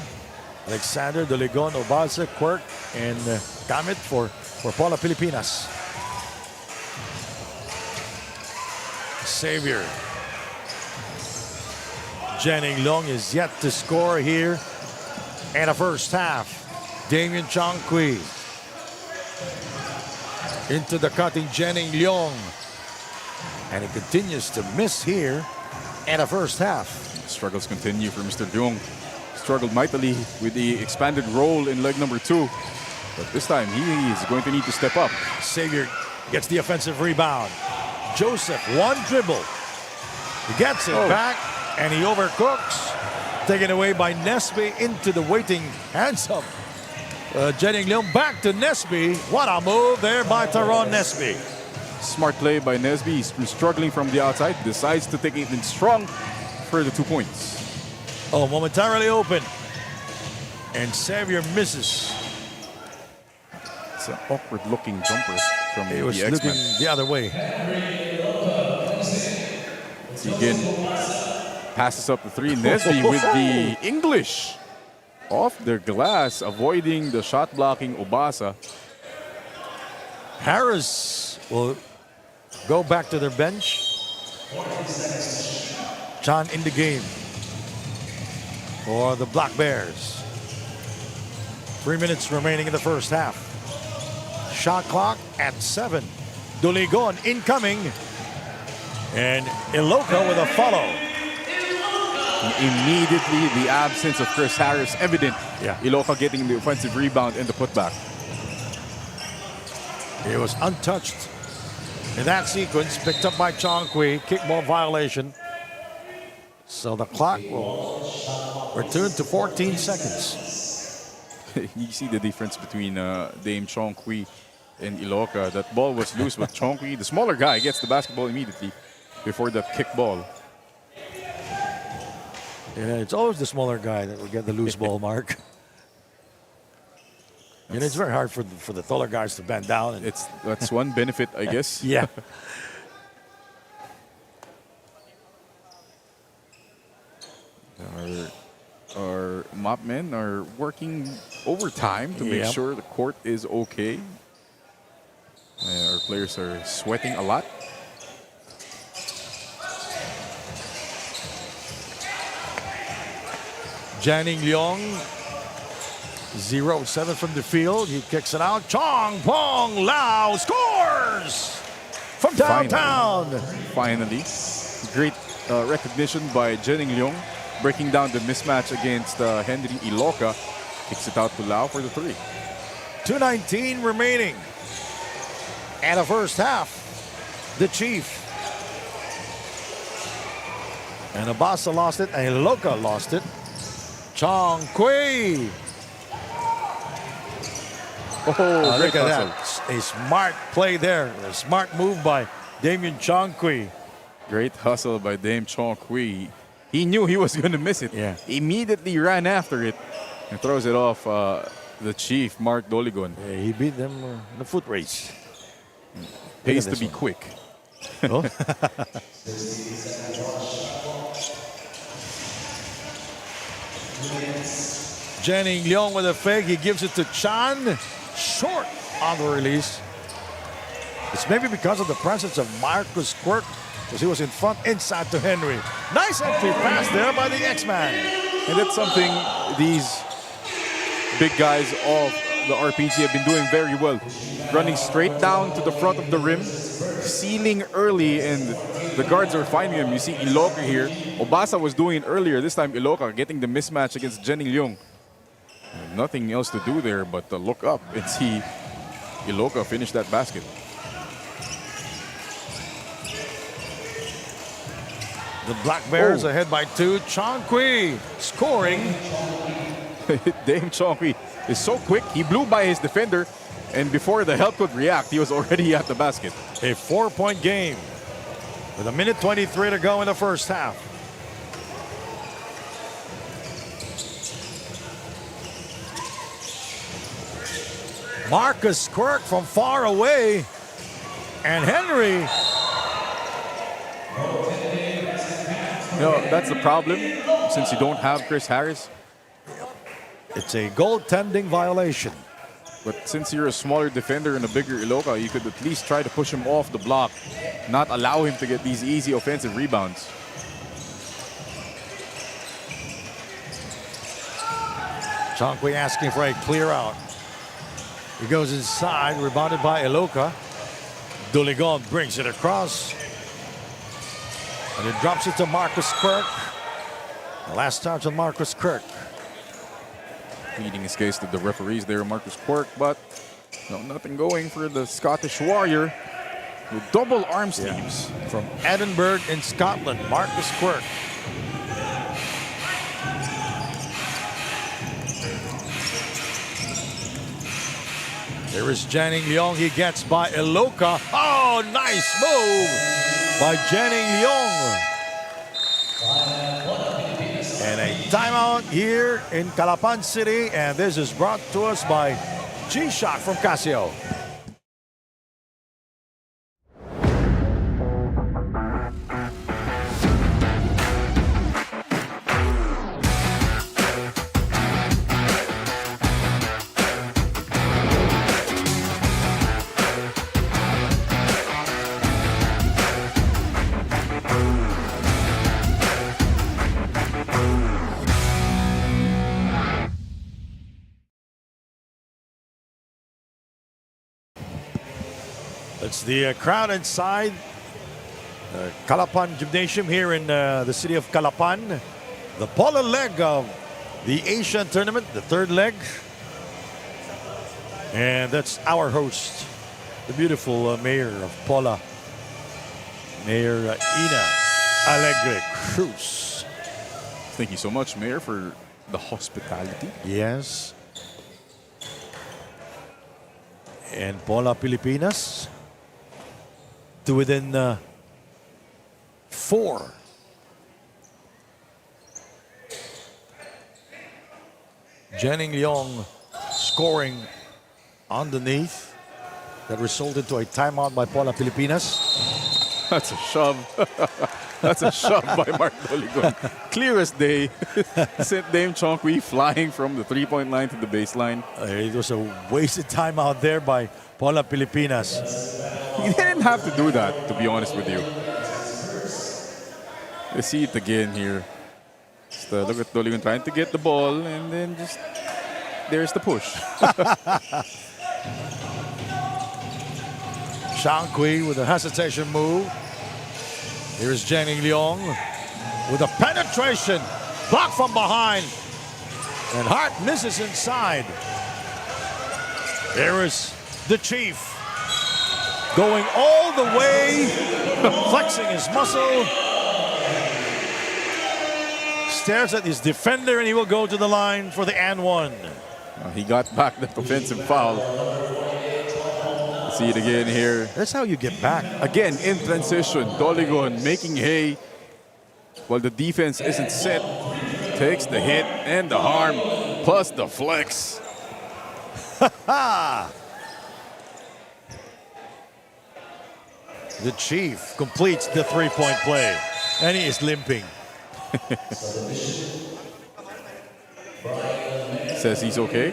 Alexander, Delegon, Obasa, Quirk, and Kamit for Pola Pilipinas. Xavier. Jennings Long is yet to score here in the first half. Damian Chongqui into the cutting Jennings Leong. And he continues to miss here in the first half. Struggles continue for Mr. Jung. Struggled mightily with the expanded role in leg number 2. But this time he is going to need to step up. Xavier gets the offensive rebound. Joseph, one dribble. He gets it back and he overcooks. Taken away by Nesby into the waiting hands of Jennings Leong. Back to Nesby. What a move there by Tyrone Nesby. Smart play by Nesby. He's been struggling from the outside. Decides to take it in strong for the 2 points. Oh, momentarily open. And Xavier misses. It's an awkward looking jumper from He was the looking X-Men. the other way. Again, passes up the 3. Nesby with the English off the glass, avoiding the shot blocking Obasa. Harris will go back to their bench. John in the game for the Black Bears. 3 minutes remaining in the first half. Shot clock at 7. Duligon incoming. And Iloka with a follow. Immediately, the absence of Chris Harris evident. Yeah. Iloka getting the offensive rebound and the putback. He was untouched in that sequence, picked up by Chongqui, kickball violation. So the clock will return to 14 seconds. You see the difference between Dame Chongqui and Iloka. That ball was loose, but Chongqui, the smaller guy, gets the basketball immediately before that kick ball. Yeah, it's always the smaller guy that will get the loose ball mark. And it's very hard for the taller guys to bend down. And That's one benefit, I guess. yeah. Our mop men are working overtime to make Yep. sure the court is okay. Our players are sweating a lot. Janning Leong, 0-7 from the field. He kicks it out. Chong Pong Lao scores from downtown. Finally. Great recognition by Jenning Leong, breaking down the mismatch against Henry Iloca. Kicks it out to Lao for the 3. 2:19 remaining. And the first half, the Chief. And Abasa lost it, and Iloca lost it. Chong Kui. Oh, Look great at hustle. that. A smart play there. A smart move by Damien Chong Kui. Great hustle by Dame Chong Kui. He knew he was going to miss it. Yeah. Immediately ran after it and throws it off the Chief, Mark Doligon. Yeah, he beat them in the foot race. Pays Look to at be this quick. Oh. Janning Leong with a fake. He gives it to Chan. Short on the release. It's maybe because of the presence of Marcus Quirk, because he was in front, inside to Henry. Nice entry pass there by the X-Man. And that's something these big guys of the RPG have been doing very well. Running straight down to the front of the rim, sealing early, and the guards are finding him. You see Iloca here. Obasa was doing it earlier. This time Iloca getting the mismatch against Jenning Leong. Nothing else to do there but to look up and see Iloca finish that basket. The Black Bears ahead by 2. Chong Kui scoring. Dame Chong Kui is so quick. He blew by his defender, and before the help could react, he was already at the basket. A 4-point game with 1:23 to go in the first half. Marcus Quirk from far away, and Henry. That's the problem. Since you don't have Chris Harris, It's a goaltending violation. but since you're a smaller defender and a bigger Iloca, you could at least try to push him off the block, not allow him to get these easy offensive rebounds. Chong Kui asking for a clear out. He goes inside, rebounded by Iloca. Doligon brings it across. And it drops it to Marcus Quirk. The last touch on Marcus Quirk. Pleading his case to the referees there, Marcus Quirk, but nothing going for the Scottish Warrior with double arm sleeves. From Edinburgh in Scotland, Marcus Quirk. There is Janning Leong. He gets by Iloca. Oh, nice move by Janning Leong. And a timeout here in Calapan City. And this is brought to us by G-Shock from Casio. It's the crowd inside Calapan Gymnasium here in the city of Calapan. The Pola leg of the Asian tournament, the third leg. And that's our host, the beautiful mayor of Pola, Mayor Ina Alegre Cruz. Thank you so much, Mayor, for the hospitality. Yes. And Pola, Pilipinas, to within 4 Jenning Leong scoring underneath. That resulted to a timeout by Pola Pilipinas. That's a shove. That's a shove by Mark Doligon. Clear as day. Sent Dame Chong Kui flying from the three-point line to the baseline. It was a wasted timeout there by Pola Pilipinas. He didn't have to do that, to be honest with you. Let's see it again here. Just, look at Doligon trying to get the ball, and then just there's the push. Shang Kui with a hesitation move. Here's Jenning Leong with a penetration. Blocked from behind. And Hart misses inside. There is the Chief. Going all the way. Flexing his muscle. Stares at his defender, and he will go to the line for the and one. He got back that offensive foul. See it again here. That's how you get back. Again, in transition, Doligon making hay while the defense isn't set. Takes the hit and the harm, plus the flex. The Chief completes the three-point play, and he is limping. Says he's okay.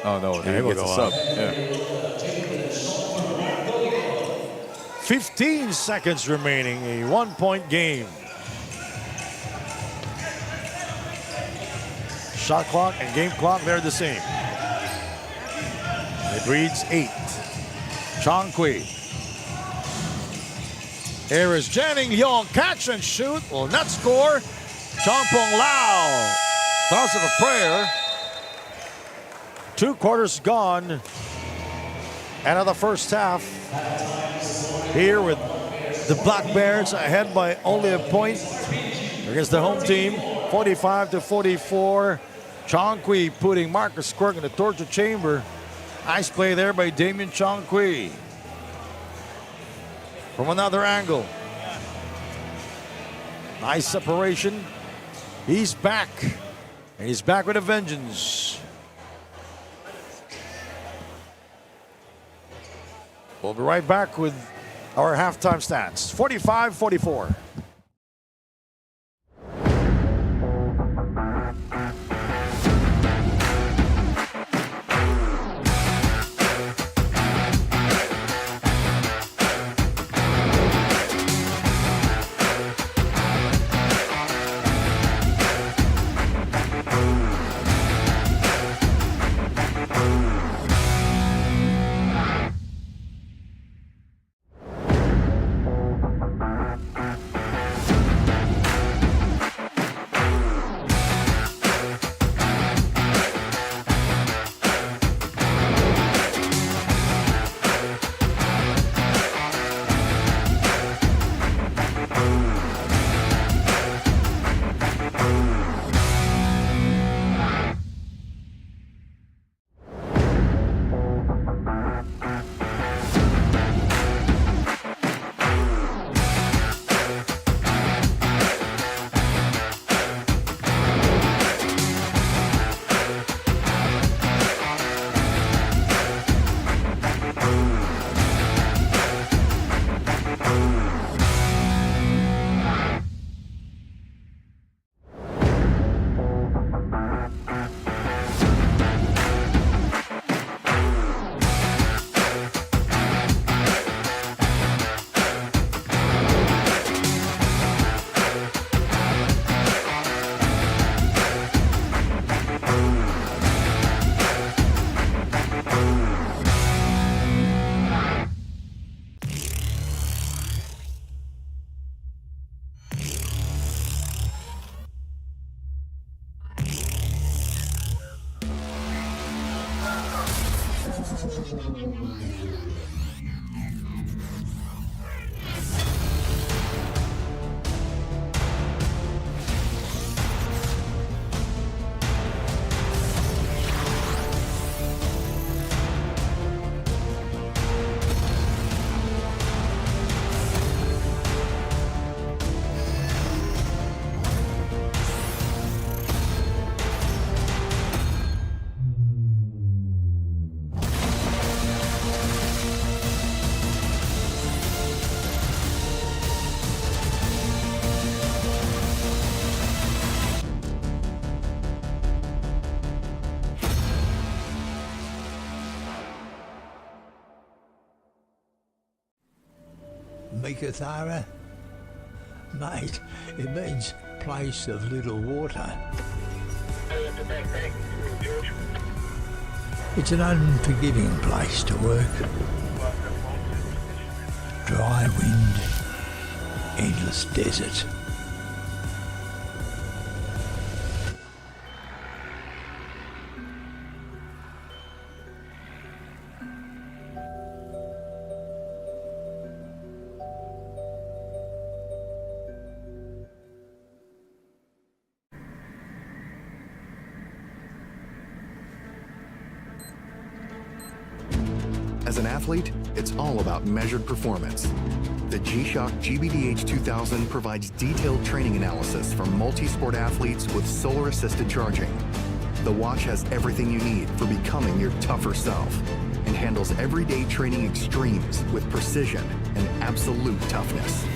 Oh no, he gets a sub. Yeah. 15 seconds remaining, a one-point game. Shot clock and game clock, they're the same. It reads 8. Chong Kui. Here is Jenning Leong, catch and shoot, will not score. Chong Pong Lau, thoughts of a prayer. 2 quarters gone. End of the first half. Here with the Black Bears ahead by only a point against the home team, 45-44. Chong Kui putting Marcus Quirk in the torture chamber. Nice play there by Damian Chong Kui. From another angle. Nice separation. He's back. And he's back with a vengeance. We'll be right back with our halftime stats. 45-44. Mikathara? Mate, it means place of little water. It's an unforgiving place to work. Dry wind, endless desert. As an athlete, it's all about measured performance. The G-Shock GBDH 2000 provides detailed training analysis for multi-sport athletes with solar-assisted charging. The watch has everything you need for becoming your tougher self and handles everyday training extremes with precision and absolute toughness.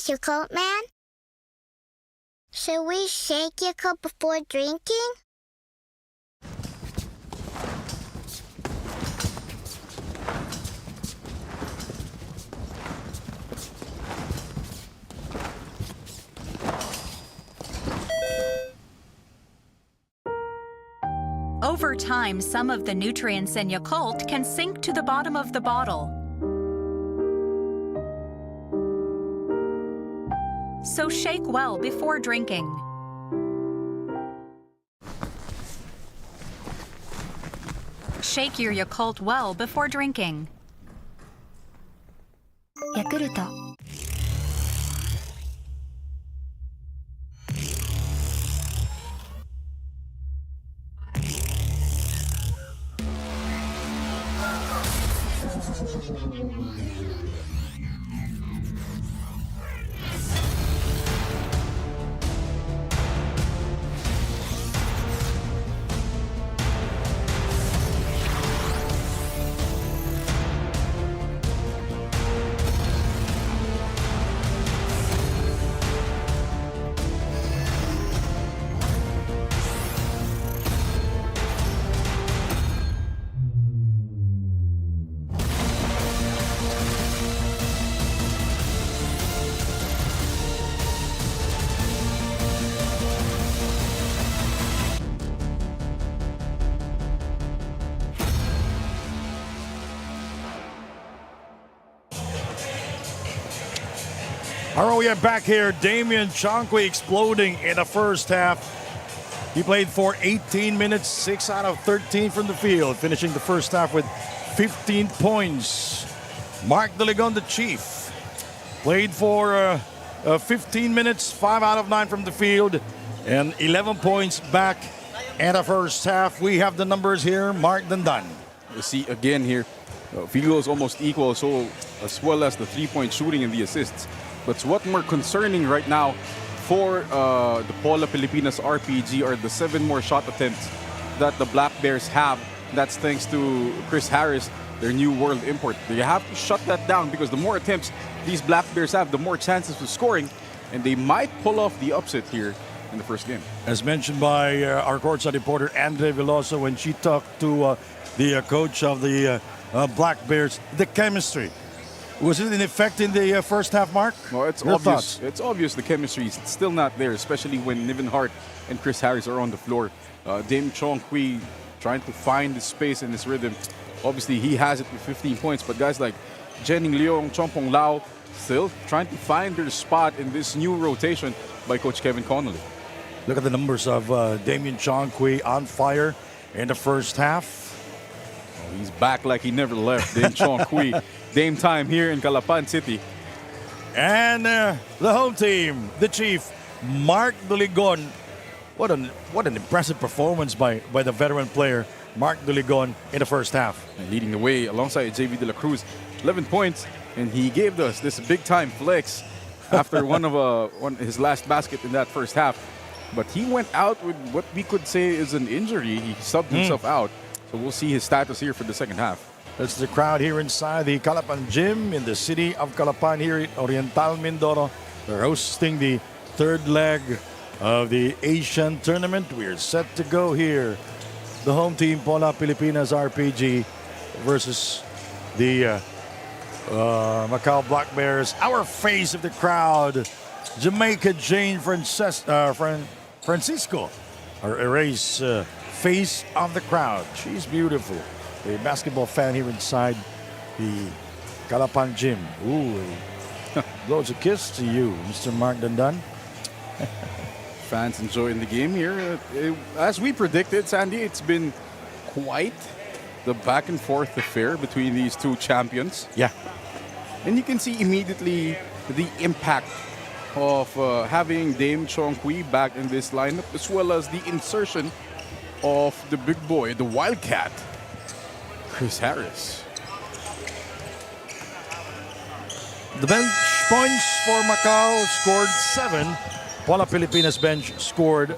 Your coat, man? Should we shake your cup before drinking? Over time, some of the nutrients in Yakult can sink to the bottom of the bottle. So shake well before drinking. Shake your Yakult well before drinking. ヤクルト All right, we are back here. Damian Chonqui exploding in the first half. He played for 18 minutes, 6 out of 13 from the field, finishing the first half with 15 points. Mark Delegon, the Chief, played for 15 minutes, 5 out of 9 from the field, and 11 points back in the first half. We have the numbers here. Mark Dandan. You see again here, field goals almost equal, so as well as the three-point shooting and the assists. But what's more concerning right now for the Pola Pilipinas RPG are the 7 more shot attempts that the Black Bears have. That's thanks to Chris Harris, their new world import. They have to shut that down because the more attempts these Black Bears have, the more chances of scoring, and they might pull off the upset here in the first game. As mentioned by our courtside reporter Andre Veloso when she talked to the coach of the Black Bears, the chemistry. Was it in effect in the first half, Mark? Well, it's Your obvious. thoughts? It's obvious the chemistry is still not there, especially when Niven Hart and Chris Harris are on the floor. Dame Chong-Kui trying to find the space in his rhythm. Obviously, he has it with 15 points, but guys like Jenning Leong, Chompong Lau still trying to find their spot in this new rotation by Coach Kevin Connolly. Look at the numbers of Damian Chong-Kui on fire in the first half. Oh, he's back like he never left. Dame Chong-Kui. Dame time here in Calapan City. And the home team, the Chief, Mark Delegon. What an impressive performance by the veteran player, Mark Delegon, in the first half. And leading the way alongside JV De La Cruz. 11 points, and he gave us this big-time flex after his last basket in that first half. But he went out with what we could say is an injury. He subbed himself out. So we'll see his status here for the second half. That's the crowd here inside the Calapan Gym in the city of Calapan here in Oriental Mindoro. They're hosting the third leg of the Asian tournament. We're set to go here. The home team, Pola Pilipinas RPG versus the Macau Black Bears. Our face of the crowd, Jamaica Jane Francisco, our erase face of the crowd. She's beautiful. A basketball fan here inside the Calapan Gym. Ooh, blows a kiss to you, Mr. Mark Dandan. Fans enjoying the game here. As we predicted, Sandy, it's been quite the back and forth affair between these two champions. Yeah. And you can see immediately the impact of having Dame Chong-Kui back in this lineup, as well as the insertion of the big boy, the Wildcat, Chris Harris. The bench points for Macau scored 7. Pola Pilipinas bench scored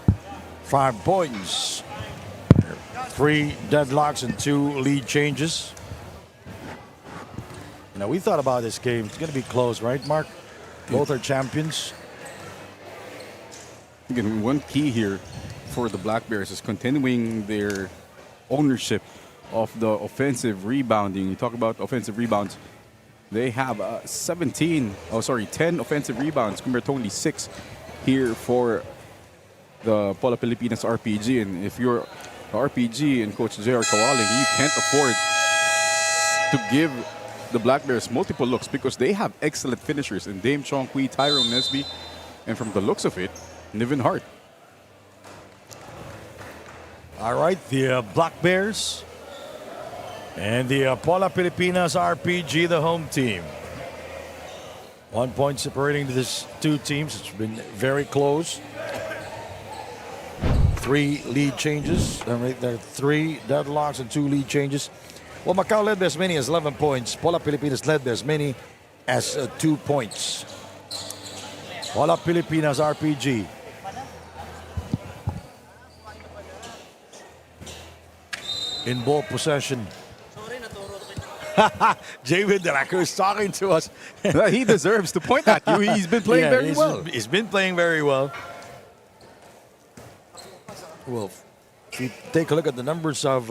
5 points. 3 deadlocks and 2 lead changes. You know, we thought about this game. It's going to be close, right, Mark? Both are champions. Again, one key here for the Black Bears is continuing their ownership of the offensive rebounding. You talk about offensive rebounds. They have 10 offensive rebounds compared to only 6 here for the Pola Pilipinas RPG. And if you're RPG and Coach J.R. Kawaling, you can't afford to give the Black Bears multiple looks because they have excellent finishers in Dame Chong Kui, Tyrone Nesby, and from the looks of it, Niven Hart. All right, the Black Bears and the Pola Pilipinas RPG, the home team. 1 point separating these two teams. It's been very close. 3 lead changes. There are 3 deadlocks and 2 lead changes. Well, Macau led by as many as 11 points. Pola Pilipinas led by as many as 2 points. Pola Pilipinas RPG. In ball possession. David De La Cruz talking to us. He deserves to point at you. He's been playing very well. He's been playing very well. Well, if you take a look at the numbers of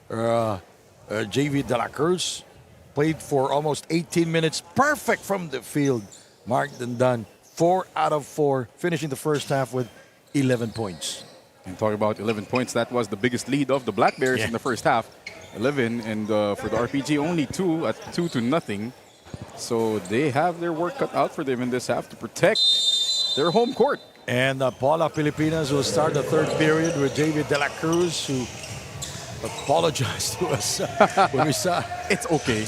JV De La Cruz, played for almost 18 minutes, perfect from the field, marked and done. 4 out of 4, finishing the first half with 11 points. And talking about 11 points, that was the biggest lead of the Black Bears in the first half. 11, and for the RPG, only 2 at 2-0. So they have their work cut out for them in this half to protect their home court. And Pola Pilipinas will start the third period with JV De La Cruz, who apologized to us when we saw. It's okay.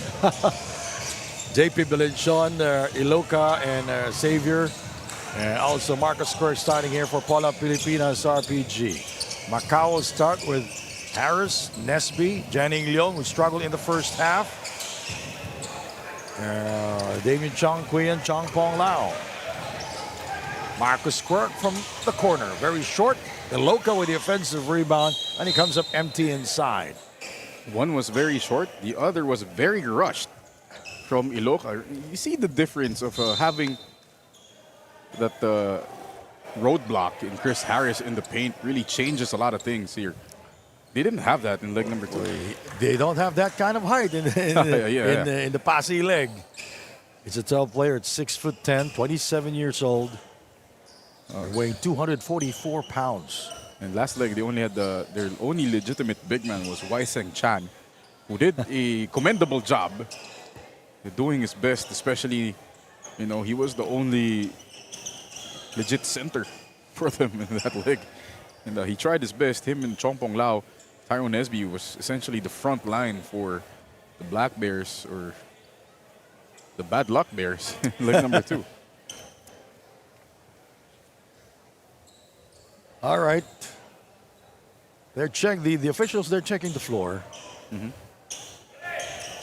JP Belenchon, Iloca, and Xavier. And also Marcus Quirk starting here for Pola Pilipinas RPG. Macau will start with Harris, Nesby, Janning Leong, who struggled in the first half. Damien Chong Kui and Chong Pong Lao. Marcus Quirk from the corner, very short. Iloca with the offensive rebound, and he comes up empty inside. One was very short, the other was very rushed from Iloca. You see the difference of having that roadblock in Chris Harris in the paint really changes a lot of things here. They didn't have that in leg number 2. They don't have that kind of height in the Pasay leg. It's a tall player at 6'10", 27 years old, weighing 244 pounds. And last leg, they only had their only legitimate big man was Waiseng Chan, who did a commendable job doing his best, especially, he was the only legit center for them in that leg. And he tried his best. Him and Chong Pong Lao, Tyrone Nesby was essentially the front line for the Black Bears, or the Bad Luck Bears, leg number 2. All right. The officials, they're checking the floor. Mm-hmm.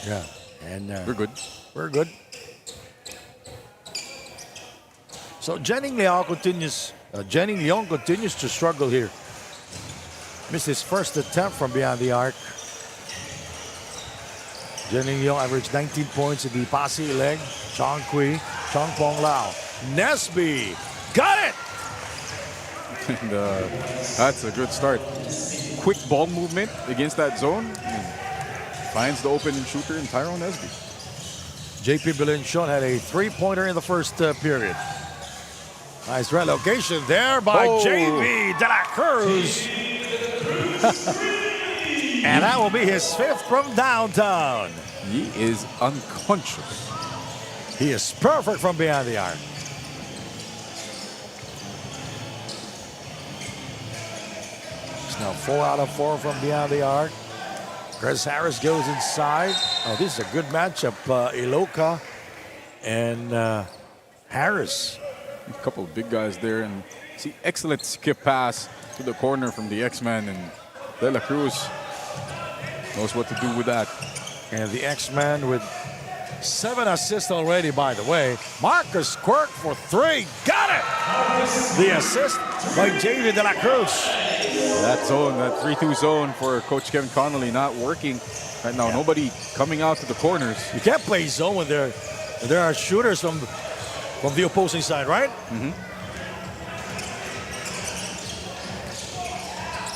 Yeah. And we're good. We're good. So Janning Leong continues to struggle here. Missed his first attempt from beyond the arc. Janning Leong averaged 19 points in the Pasay leg. Chong Kui, Chong Pong Lao. Nesby, got it! And that's a good start. Quick ball movement against that zone. And finds the opening shooter in Tyrone Nesby. JP Belenchon had a 3-pointer in the first period. Nice relocation there by JV De La Cruz. And that will be his 5th from downtown. He is unconscious. He is perfect from beyond the arc. It's now 4 out of 4 from beyond the arc. Chris Harris goes inside. Oh, this is a good matchup. Iloca and Harris. A couple of big guys there, and see excellent skip pass to the corner from the X-Man, and De La Cruz knows what to do with that. And the X-Man with 7 assists already, by the way. Marcus Quirk for 3. Got it! The assist by JV De La Cruz. That zone, that 3-2 zone for Coach Kevin Connolly not working right now. Yeah. Nobody coming out to the corners. You can't play zone when there are shooters from the opposing side, right? Mm-hmm.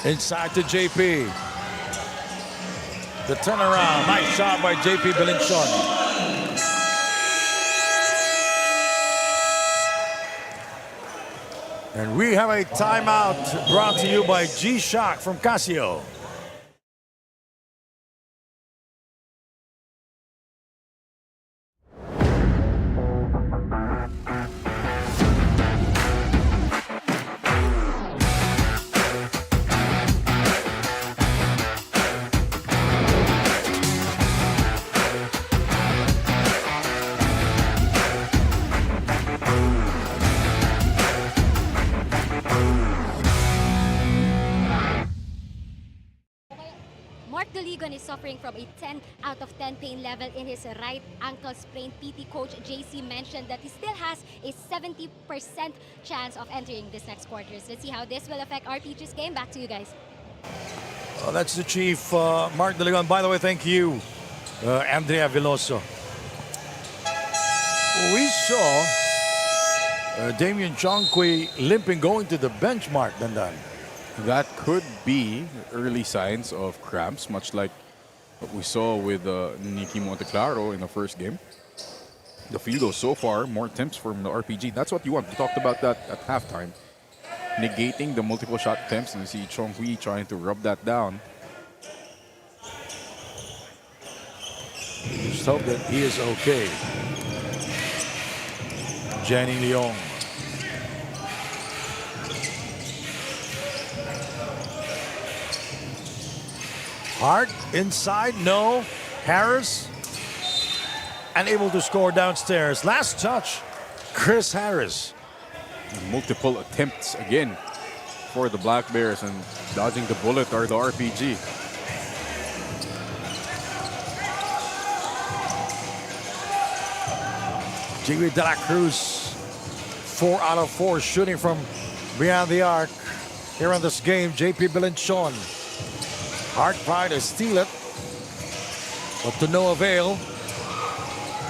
Inside to JP. The turnaround. Nice shot by JP Belenchon. And we have a timeout brought to you by G-Shock from Casio. Leon is suffering from a 10 out of 10 pain level in his right ankle sprain. PT coach JC mentioned that he still has a 70% chance of entering this next quarters. Let's see how this will affect RPG's game. Back to you guys. That's the chief, Mark De Leon. By the way, thank you, Andrea Veloso. We saw Damian Chongqui limping going to the bench, Mark Dandan. That could be early signs of cramps, much like what we saw with Nicky Monteclaro in the first game. The field goal so far, more attempts from the RPG. That's what you want. We talked about that at halftime. Negating the multiple shot attempts, and you see Chongqui trying to rub that down. Just hope that he is okay. Janine Leong. Hart inside, no. Harris unable to score downstairs. Last touch, Chris Harris. Multiple attempts again for the Black Bears, and dodging the bullet are the RPG. Jiggy De La Cruz, 4 out of 4 shooting from beyond the arc. Here in this game, JP Bilenchon. Hart tried to steal it, but to no avail.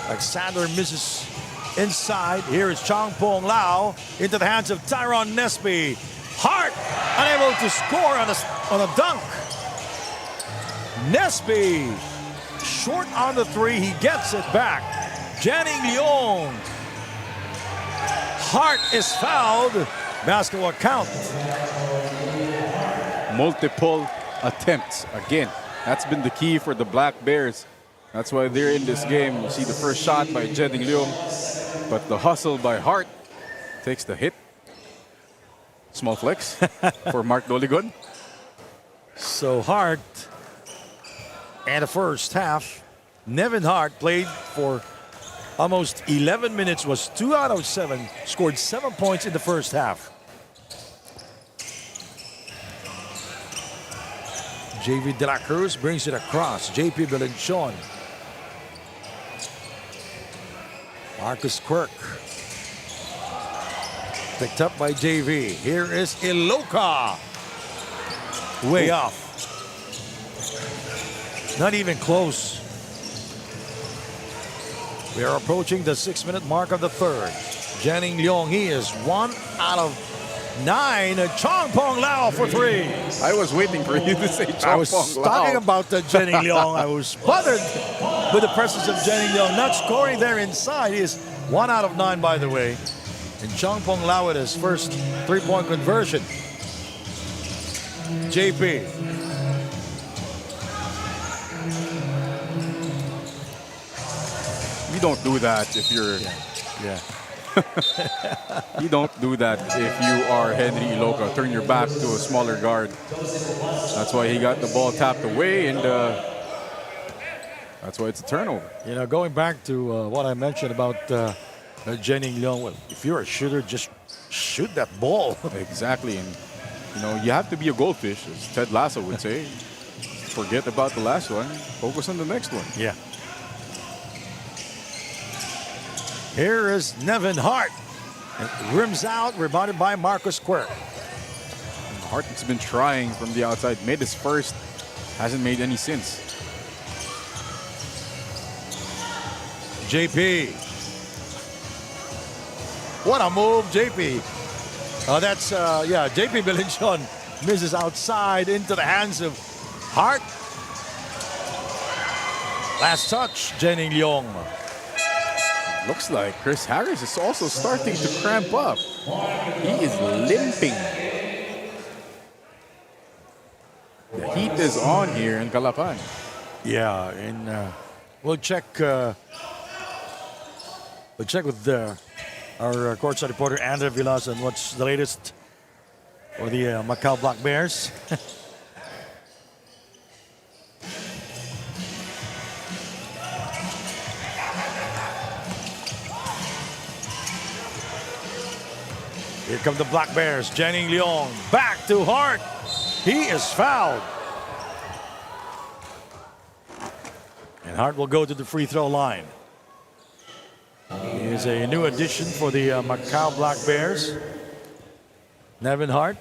Alexander misses inside. Here is Chong Pong Lau into the hands of Tyron Nesby. Hart unable to score on a dunk. Nesby short on the 3. He gets it back. Janine Leong. Hart is fouled. Basketball count. Multiple attempts again. That's been the key for the Black Bears. That's why they're in this game. You see the first shot by Janine Leong, but the hustle by Hart takes the hit. Small flex for Mark Doligon. So Hart, and the first half, Nevin Hart played for almost 11 minutes, was 2 out of 7, scored 7 points in the first half. JV De La Cruz brings it across. JP Bilenchon. Marcus Quirk. Picked up by JV. Here is Iloka. Way off. Not even close. We are approaching the 6-minute mark of the third. Janine Leong, he is 1 out of 9. Chong Pong Lau for 3. I was waiting for you to say Chong Pong Lau. I was talking about Janine Leong. I was bothered with the presence of Janine Leong. Not scoring there inside. He is 1 out of 9, by the way. And Chong Pong Lau with his first 3-point conversion. JP. You don't do that if you're... Yeah. You don't do that if you are Henry Iloka. Turn your back to a smaller guard. That's why he got the ball tapped away, and that's why it's a turnover. You know, going back to what I mentioned about Janine Leong, well, if you're a shooter, just shoot that ball. Exactly, and you know, you have to be a goldfish, as Ted Lasso would say. Forget about the last one, focus on the next one. Yeah. Here is Nevin Hart. It rims out, rebounded by Marcus Quirk. Hart has been trying from the outside. Made his first, hasn't made any since. JP. What a move, JP. That's, JP Bilenchon misses outside into the hands of Hart. Last touch, Janine Leong. Looks like Chris Harris is also starting to cramp up. He is limping. The heat is on here in Calapan. Yeah, and we'll check with our courtside reporter Andrea Villas on what's the latest for the Macau Black Bears. Here come the Black Bears. Janine Leong back to Hart. He is fouled. Hart will go to the free throw line. He is a new addition for the Macau Black Bears. Nevin Hart.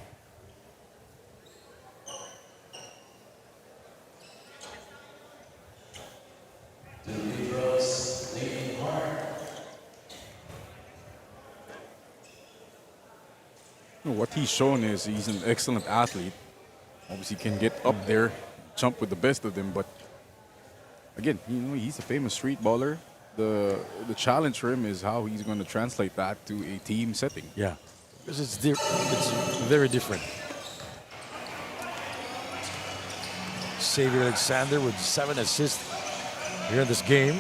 What he's shown is he's an excellent athlete. Obviously, can get up there, jump with the best of them. But again, he's a famous street baller. The challenge for him is how he's going to translate that to a team setting. Yeah, because it's very different. Xavier Alexander with 7 assists here in this game.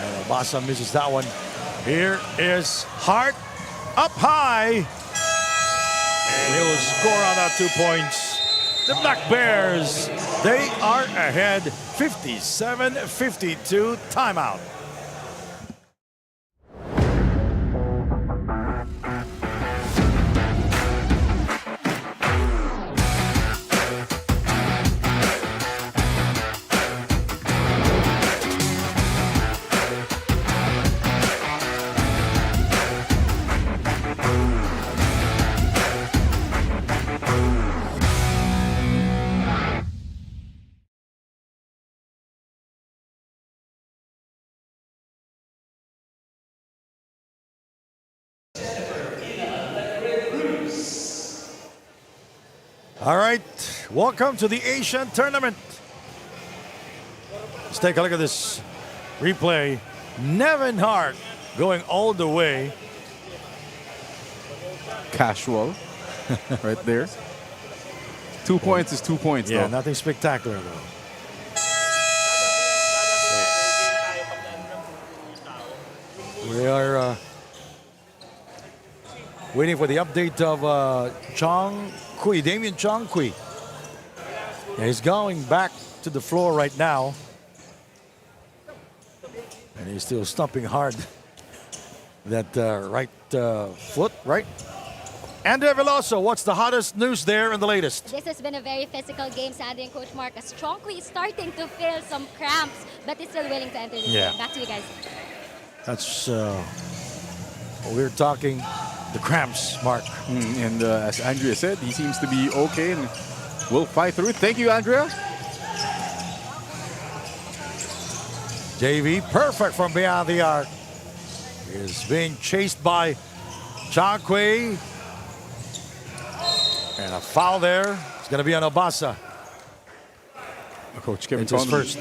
And Obasa misses that one. Here is Hart up high. And he will score on that 2 points. The Black Bears, they are ahead 57-52, timeout. All right, welcome to the Asian Tournament. Let's take a look at this replay. Nevin Hart going all the way. Casual, right there. 2 points is 2 points, Yeah, though. nothing spectacular, though. We are waiting for the update of Damian Chong Kui. Yeah, he's going back to the floor right now. And he's still stomping hard. That right foot, right? Andrea Veloso, what's the hottest news there and the latest? This has been a very physical game, Sandy and Coach Mark, as Chongqui is starting to feel some cramps, but he's still willing to enter this game. Back to you guys. That's we're talking the cramps, Mark. And as Andrea said, he seems to be okay and will fight through it. Thank you, Andrea. JV, perfect from beyond the arc. He is being chased by Chongqui. And a foul there. It's going to be on Obasa. Coach Kevin It's his Connolly. first.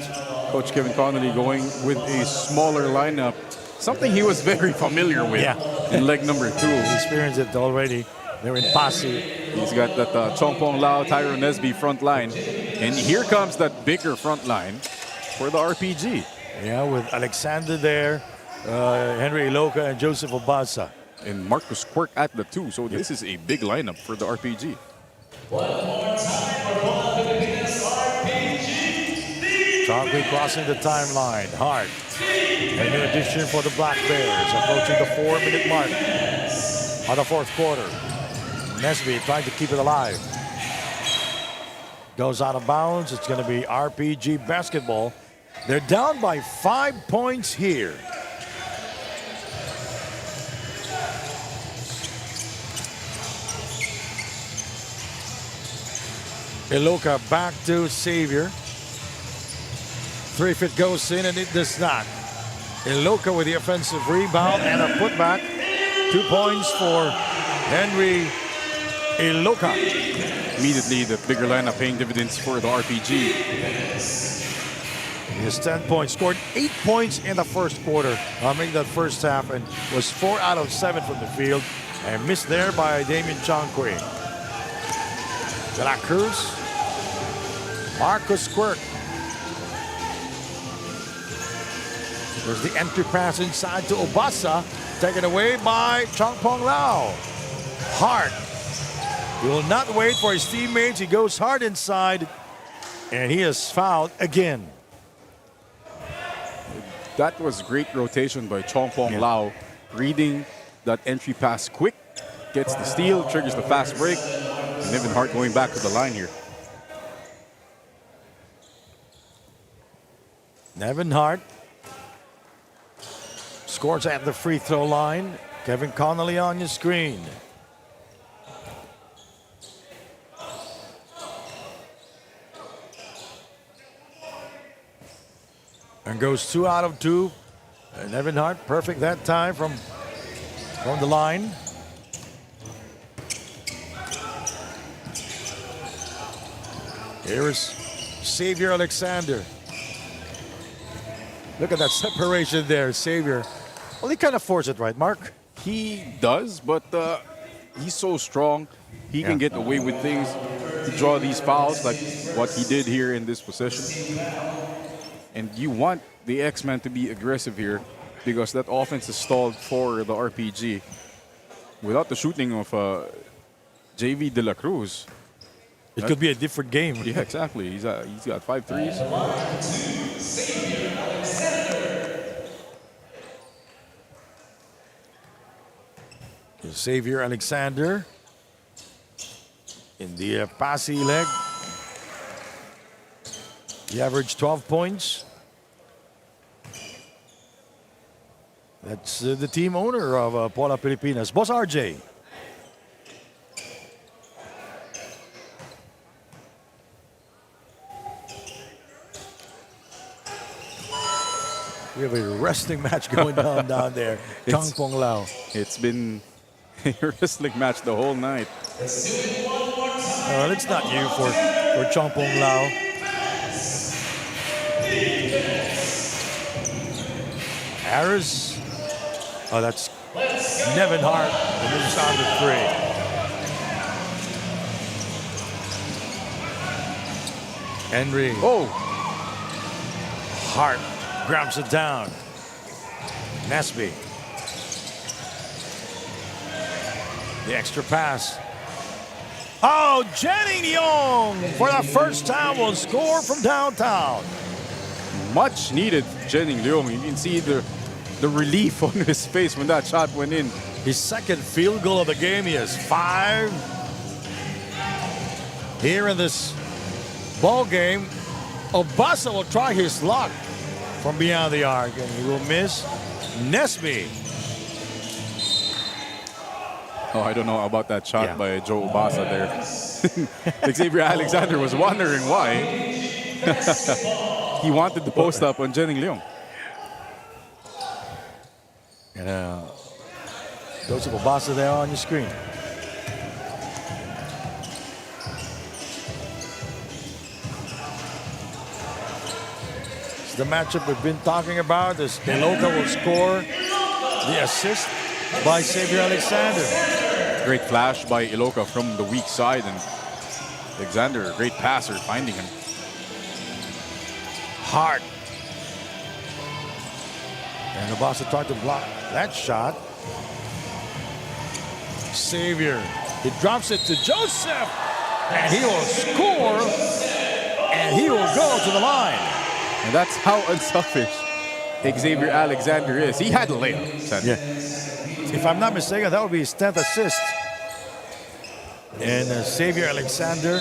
Coach Kevin Connolly going with a smaller lineup. Something he was very familiar with in leg number 2. He experienced it already. They're in Pasig. He's got that Chongpong Lau, Tyron Nesby front line. And here comes that bigger front line for the RPG. Yeah, with Alexander there, Henry Iloka, and Joseph Obasa. And Marcus Quirk at the 2. So this is a big lineup for the RPG. Chongqui crossing the timeline. Hart. A new addition for the Black Bears, approaching the 4-minute mark of the fourth quarter. Nesby trying to keep it alive. Goes out of bounds. It's going to be RPG basketball. They're down by 5 points here. Iloka back to Xavier. 3-foot goes in and it does not. Iloka with the offensive rebound and a putback. 2 points for Henry Iloka. Immediately, the bigger lineup paying dividends for the RPG. He has 10 points, scored 8 points in the first quarter, making that first half, and was 4 out of 7 from the field, and missed there by Damian Chongqui. De La Cruz, Marcus Quirk. There's the entry pass inside to Obasa, taken away by Chongpong Lau. Hart. He will not wait for his teammates. He goes hard inside, and he is fouled again. That was great rotation by Chongpong Lau, reading that entry pass quick, gets the steal, triggers the fast break, and Nevin Hart going back to the line here. Nevin Hart scores at the free throw line. Kevin Connolly on your screen. And goes 2 out of 2. And Nevin Hart, perfect that time from the line. Here is Xavier Alexander. Look at that separation there, Xavier. Well, he kind of forced it, right, Mark? He does, but he's so strong. He can get away with things to draw these fouls like what he did here in this possession. And you want the X-Men to be aggressive here because that offense is stalled for the RPG. Without the shooting of JV De La Cruz, it could be a different game. Yeah, exactly. He's got 5 threes. Xavier Alexander in the passy leg. He averaged 12 points. That's the team owner of Pola Pilipinas, Boss RJ. We have a wrestling match going on down there. Chang Pong Lao. It's been a wrestling match the whole night. It's not you for Chang Pong Lao. Harris. Oh, that's Nevin Hart. And this is on the 3. Henry. Oh. Hart grabs it down. Nesby. The extra pass. Oh, Jenny Leong for the first time will score from downtown. Much needed Jenny Leong. You can see the relief on his face when that shot went in. His second field goal of the game. He has 5. Here in this ball game, Obasa will try his luck from beyond the arc, and he will miss. Nesby. Oh, I don't know about that shot by Joe Obasa there. Xavier Alexander was wondering why. He wanted to post up on Jenny Leong. And Joseph Obasa there on your screen. It's the matchup we've been talking about. As Iloka will score the assist by Xavier Alexander. Great flash by Iloka from the weak side, and Alexander, a great passer, finding him. Hart. And Obasa tried to block that shot. Xavier. He drops it to Joseph. And he will score. And he will go to the line. And that's how unselfish Xavier Alexander is. He had a layup. Yeah. If I'm not mistaken, that would be his 10th assist. And Xavier Alexander.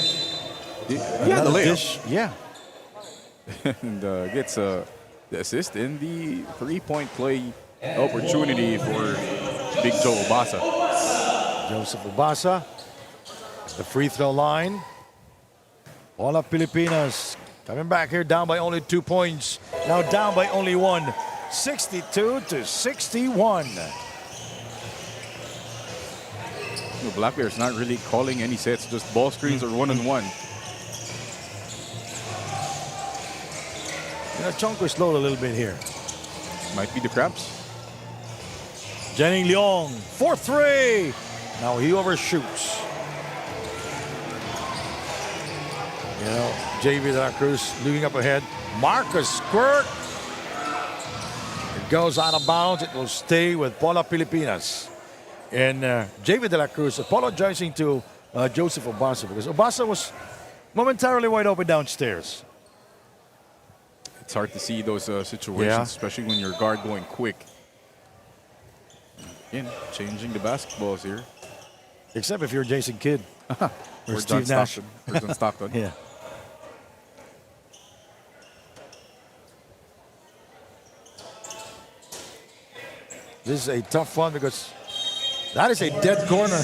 He had the layup. Dish. Yeah. And gets the assist in the 3-point play opportunity for Big Joe Obasa. Joseph Obasa. The free throw line. Pola Pilipinas coming back here down by only 2 points. Now down by only 1. 62-61. The Black Bears not really calling any sets, just ball screens or one-on-one. Chonko slowed a little bit here. Might be the cramps. Jenny Leong for 3. Now he overshoots. JV De La Cruz looking up ahead. Marcus Squirt. It goes out of bounds. It will stay with Pola Pilipinas. And JV De La Cruz apologizing to Joseph Obasa because Obasa was momentarily wide open downstairs. It's hard to see those situations, especially when your guard going quick. Again, changing the basketballs here. Except if you're Jason Kidd. Or Steve Nash. Or John Stockton. Yeah. This is a tough one because that is a dead corner.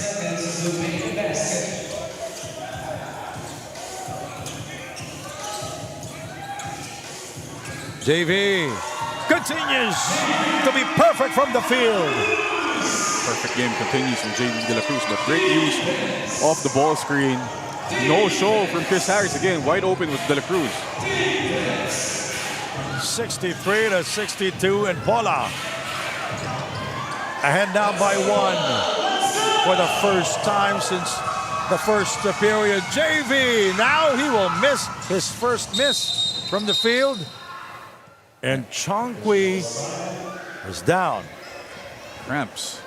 JV continues to be perfect from the field. Perfect game continues from JV De La Cruz, but great use off the ball screen. No show from Chris Harris. Again, wide open with De La Cruz. 63 to 62, and Pola ahead now by 1 for the first time since the first period. JV, now he will miss his first miss from the field. And Chongqui is down. Cramps.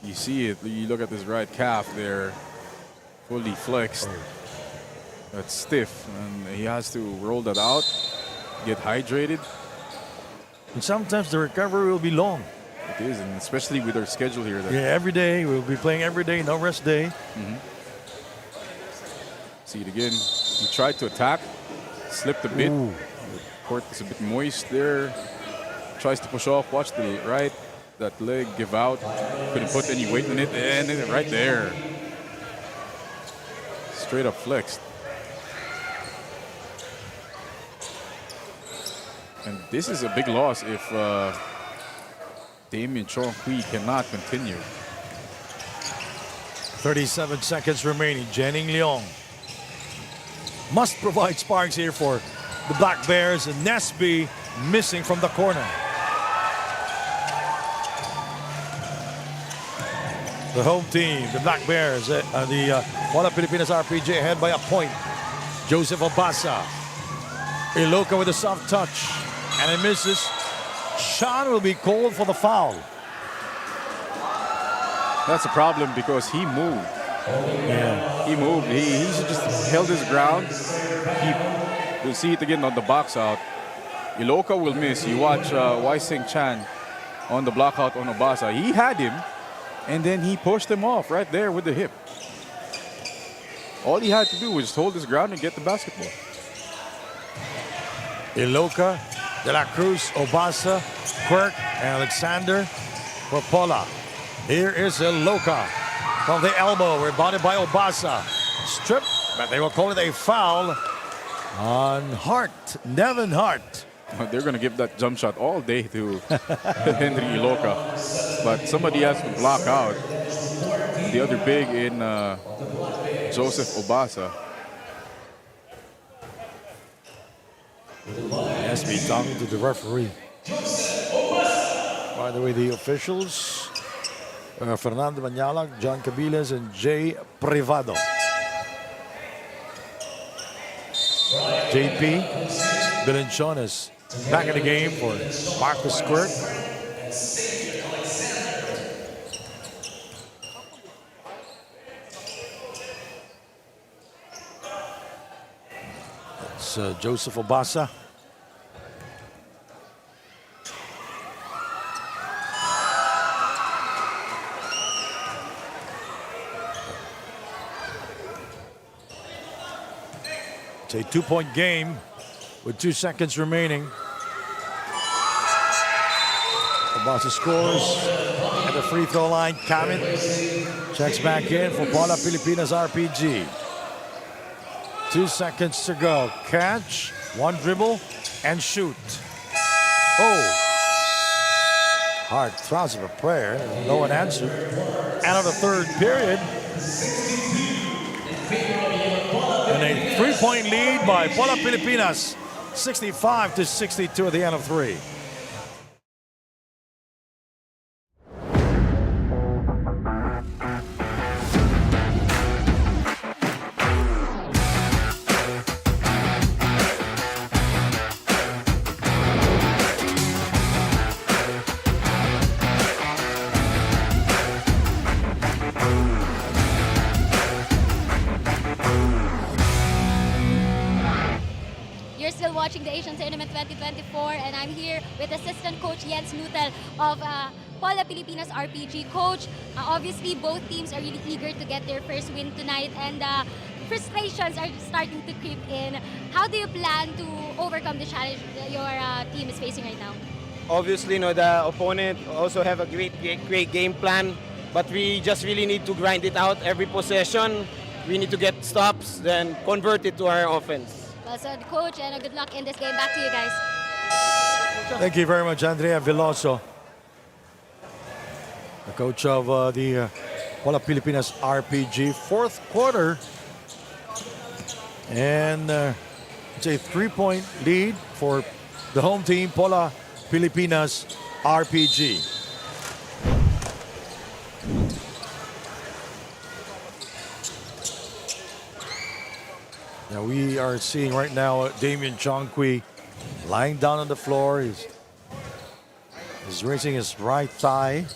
You see it. You look at his right calf there, fully flexed. That's stiff, and he has to roll that out, get hydrated. And sometimes the recovery will be long. It is, and especially with our schedule here. Yeah, every day. We'll be playing every day, no rest day. See it again. He tried to attack, slipped a bit. Ooh. Court is a bit moist there. Tries to push off. Watch the right. That leg give out. Couldn't put any weight on it. And right there. Straight up flexed. And this is a big loss if Damien Chongqui cannot continue. 37 seconds remaining. Jenning Leong must provide sparks here for the Black Bears, and Nesby missing from the corner. The home team, the Black Bears, the Pola Pilipinas RPG ahead by a point. Joseph Obasa. Iloka with a soft touch, and it misses. Sean will be called for the foul. That's a problem because he moved. Yeah. He moved. He just held his ground. You'll see it again on the box out. Iloka will miss. You watch Wai Sing Chan on the block out on Obasa. He had him, and then he pushed him off right there with the hip. All he had to do was just hold his ground and get the basketball. Iloka, De La Cruz, Obasa, Quirk, and Alexander for Pola. Here is Iloka from the elbow, rebounded by Obasa. Strip, but they will call it a foul on Hart, Nevin Hart. They're going to give that jump shot all day to Henry Iloka. But somebody has to block out the other big in Joseph Obasa. He has to be talking to the referee. By the way, the officials, Fernando Manyalag, John Cabiles, and Jay Privado. JP Bilanchones back in the game for Marcus Quirk. It's Joseph Obasa. It's a two-point game with 2 seconds remaining. Obasa scores at the free throw line. Kamit checks back in for Pola Pilipinas RPG. 2 seconds to go. Catch, one dribble, and shoot. Oh. Hard throws of a prayer. No one answered. Out of the third period. And a three-point lead by Pola Pilipinas. 65 to 62 at the end of 3. Watching the Asian Tournament 2024, and I'm here with assistant coach Jens Nutel of Pola Pilipinas RPG. Coach, obviously both teams are really eager to get their first win tonight, and frustrations are starting to creep in. How do you plan to overcome the challenge that your team is facing right now? Obviously, the opponent also have a great game plan, but we just really need to grind it out every possession. We need to get stops, then convert it to our offense. Well said, Coach, and good luck in this game. Back to you guys. Thank you very much, Andrea Veloso, the coach of the Pola Pilipinas RPG. Fourth quarter, and it's a 3-point lead for the home team, Pola Pilipinas RPG. Now we are seeing right now Damian Chongqui lying down on the floor. He's raising his right thigh.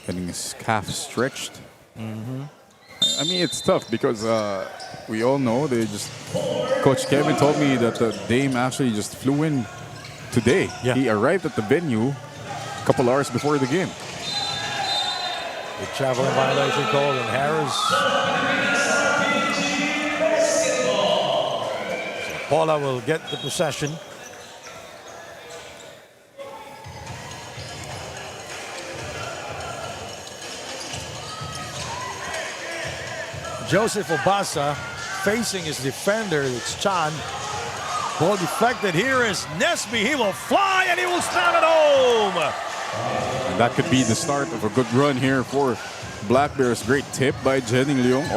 Getting his calf stretched. I mean, it's tough because we all know Coach Kevin told me that Dame actually just flew in today. Yeah. He arrived at the venue a couple hours before the game. The traveling violation called, and Harris. So Paula will get the possession. Joseph Obasa facing his defender. It's Chan. Ball deflected. Here is Nesby. He will fly and he will slam it home. And that could be the start of a good run here for Black Bears. Great tip by Jenning Leong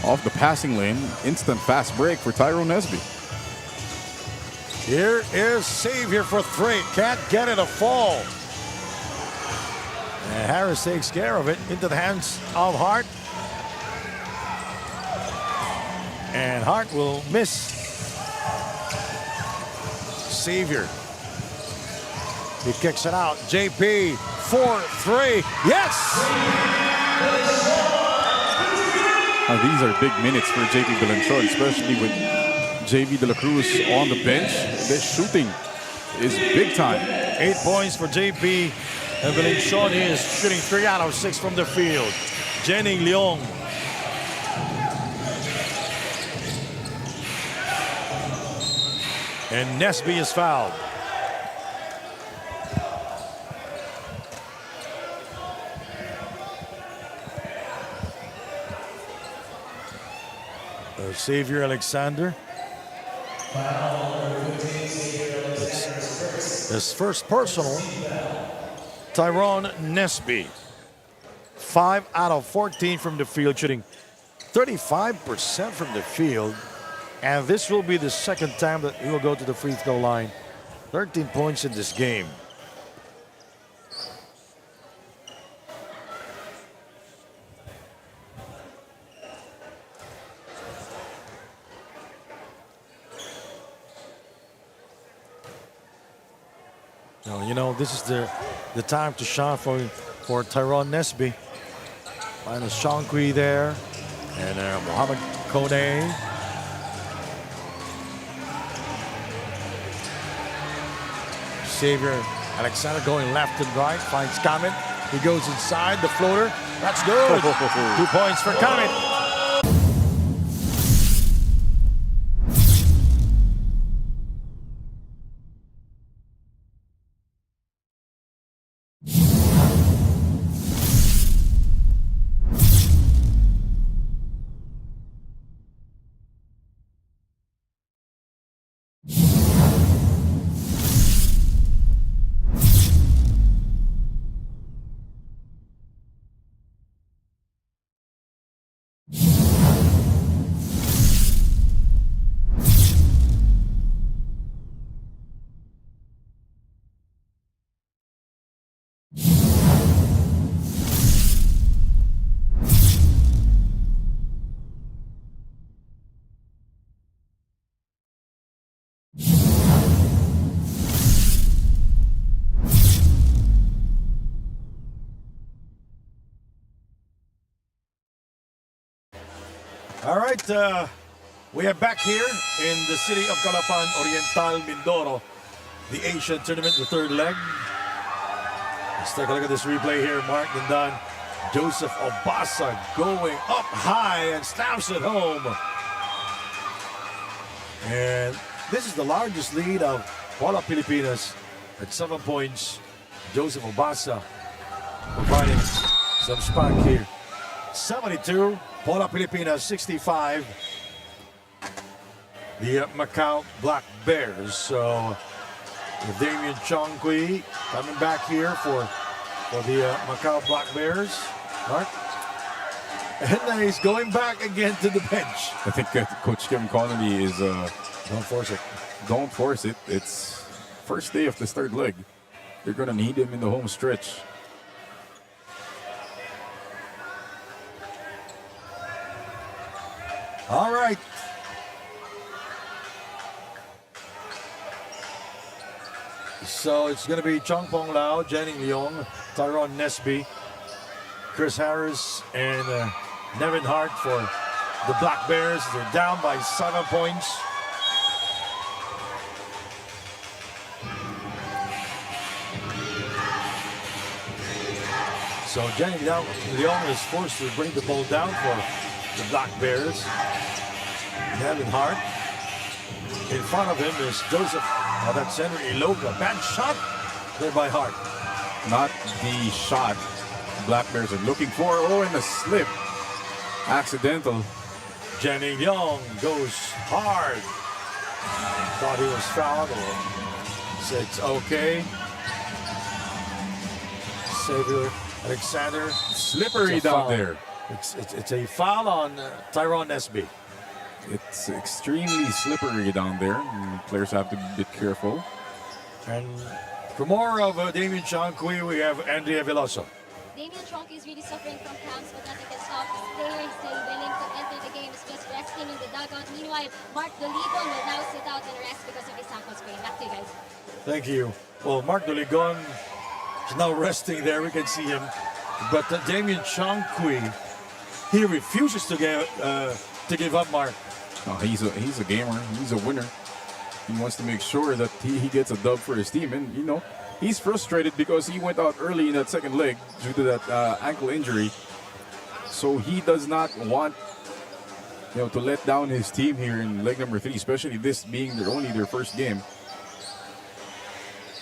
off the passing lane. Instant fast break for Tyrone Nesby. Here is Xavier for three. Can't get it a fall. And Harris takes care of it into the hands of Hart. And Hart will miss. Xavier. He kicks it out. JP for three. Yes! Now, these are big minutes for JP Belanchon, especially with JV De La Cruz on the bench. This shooting is big time. 8 points for JP. And Belanchon is shooting 3 out of 6 from the field. Jenning Leong. And Nesby is fouled. Xavier Alexander. His first personal. Tyrone Nesby. 5 out of 14 from the field, shooting 35% from the field. And this will be the second time that he will go to the free throw line. 13 points in this game. Now, you know, this is the time to shine for Tyrone Nesby. Minus Chongqui there. And Mohamed Kone. Xavier Alexander going left and right, finds Kamin. He goes inside the floater. That's good. 2 points for Kamin. All right, we are back here in the city of Calapan, Oriental Mindoro, the Asian tournament, the third leg. Let's take a look at this replay here, Mark and Don. Joseph Obasa going up high and snaps it home. And this is the largest lead of Pola Pilipinas at 7 points. Joseph Obasa providing some spark here. 72, Pola Pilipinas 65. The Macau Black Bears. So Damian Chongqui coming back here for the Macau Black Bears. Mark. And he's going back again to the bench. I think Coach Kevin Connolly is... Don't force it. Don't force it. It's first day of this third leg. They're going to need him in the home stretch. All right. So it's going to be Chong Pong Lau, Jenny Leong, Tyrone Nesby, Chris Harris, and Nevin Hart for the Black Bears. They're down by 7 points. So Jenny Leong is forced to bring the ball down for the Black Bears. Nevin Hart. In front of him is Joseph. Oh, that's Henry Iloka. Bad shot there by Hart. Not the shot Black Bears are looking for. Oh, and a slip. Accidental. Jenny Leong goes hard. Thought he was fouled. Said it's okay. Xavier Alexander. Slippery down there. It's a foul on Tyrone Nesby. It's extremely slippery down there. Players have to be a bit careful. And for more of Damian Chongqui, we have Andrea Veloso. Damian Chongqui is really suffering from cramps, but nothing can stop his players still willing to enter the game. He's just resting in the dugout. Meanwhile, Mark Doligon will now sit out and rest because of his ankle sprain. Back to you guys. Thank you. Well, Mark Doligon is now resting there. We can see him. But Damian Chongqui, he refuses to give up, Mark. Oh, he's a gamer. He's a winner. He wants to make sure that he gets a dub for his team. And, you know, he's frustrated because he went out early in that second leg due to that ankle injury. So he does not want, to let down his team here in leg number 3, especially this being their first game.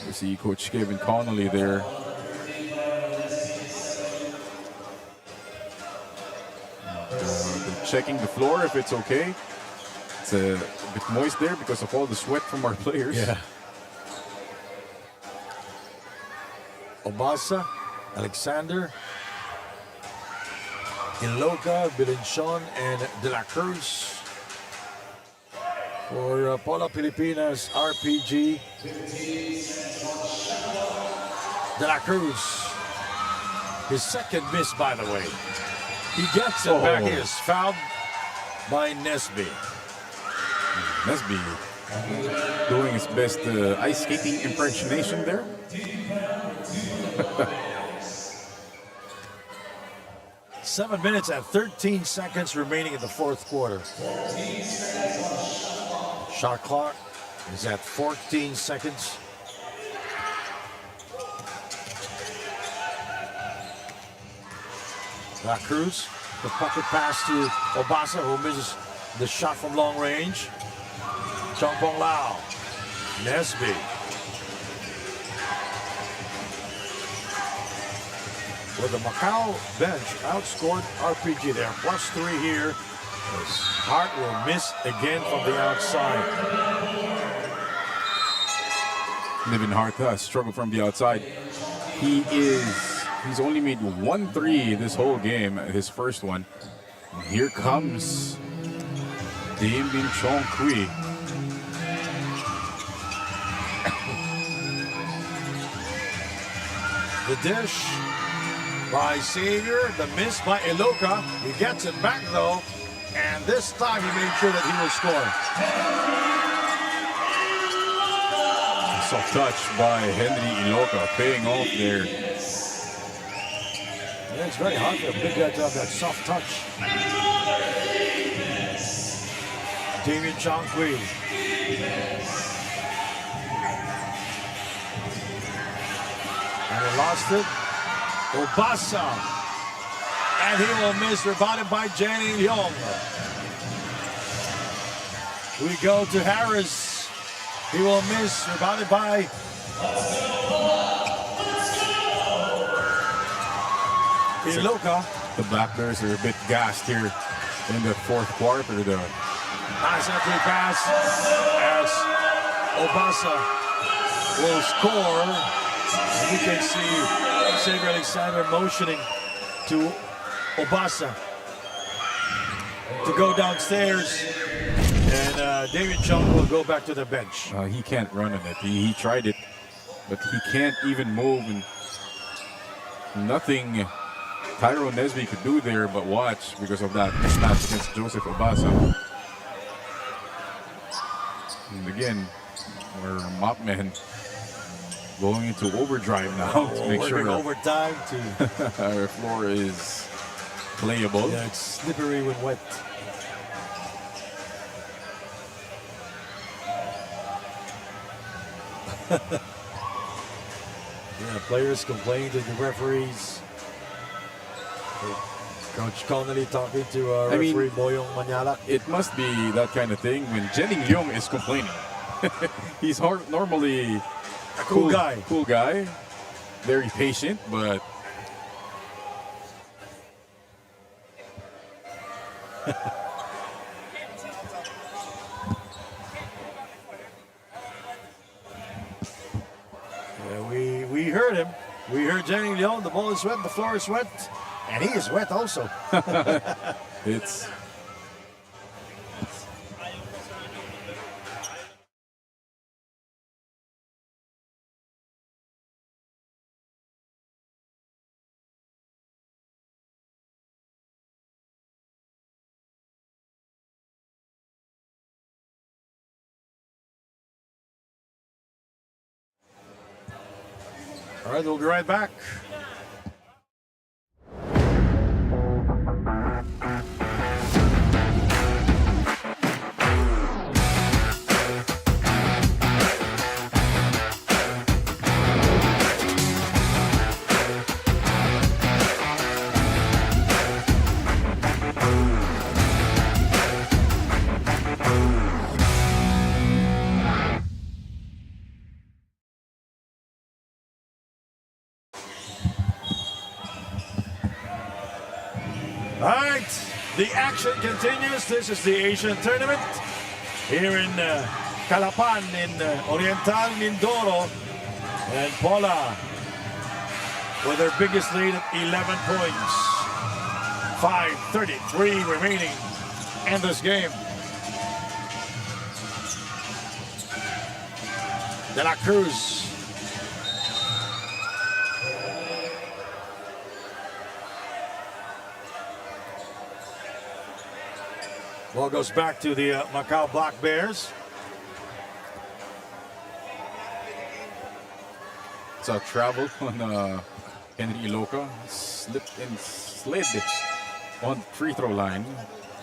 You see Coach Kevin Connolly there. Checking the floor if it's okay. It's a bit moist there because of all the sweat from our players. Yeah. Obasa, Alexander, Iloka, Bilinchon, and De La Cruz. For Pola Pilipinas, RPG. De La Cruz. His second miss, by the way. He gets it back. He is fouled by Nesby. Nesby doing his best ice skating impersonation there. Seven minutes and 13 seconds remaining in the fourth quarter. Shot clock is at 14 seconds. La Cruz, the pocket pass to Obasa, who misses the shot from long range. Chong Pong Lau, Nesby. With the Macau bench outscored RPG there. +3 here. As Hart will miss again from the outside. Nevin Hart struggled from the outside. He's only made 1 3 this whole game, his first one. And here comes Damian Chongqui. The dish by Xavier, the miss by Iloka. He gets it back though, and this time he made sure that he will score. Soft touch by Henry Iloka, paying off there. Yeah, it's very hard for a big guy to have that soft touch. Damian Chongqui. And he lost it. Obasa And he will miss, rebounded by Jenny Leong. We go to Harris. He will miss, rebounded by Iloka. The Black Bears are a bit gassed here in the fourth quarter, though. Nice entry pass as Obasa will score. And you can see Xavier Alexander motioning to Obasa to go downstairs. And David Chung will go back to the bench. He can't run on it. He tried it, but he can't even move. And nothing Tyrone Nesby could do there but watch because of that mismatch against Joseph Obasa. And again, we're Mopman going into overdrive now to make sure overtime to our floor is playable. Yeah, it's slippery when wet. Yeah, players complaining to the referees. Coach Connolly talking to referee Boyong Manyalak. It must be that kind of thing when Jenny Leong is complaining. He's normally a cool guy, very patient, but we heard him. We heard Jenny Leong. The ball is wet, the floor is wet, and he is wet also. it's All right, we'll be right back. All right, the action continues. This is the Asian tournament here in Calapan in Oriental Mindoro. And Pola with their biggest lead at 11 points. 5:33 remaining in this game. De La Cruz. Ball goes back to the Macau Black Bears. It's a travel on Henry Iloka. Slipped and slid on free throw line.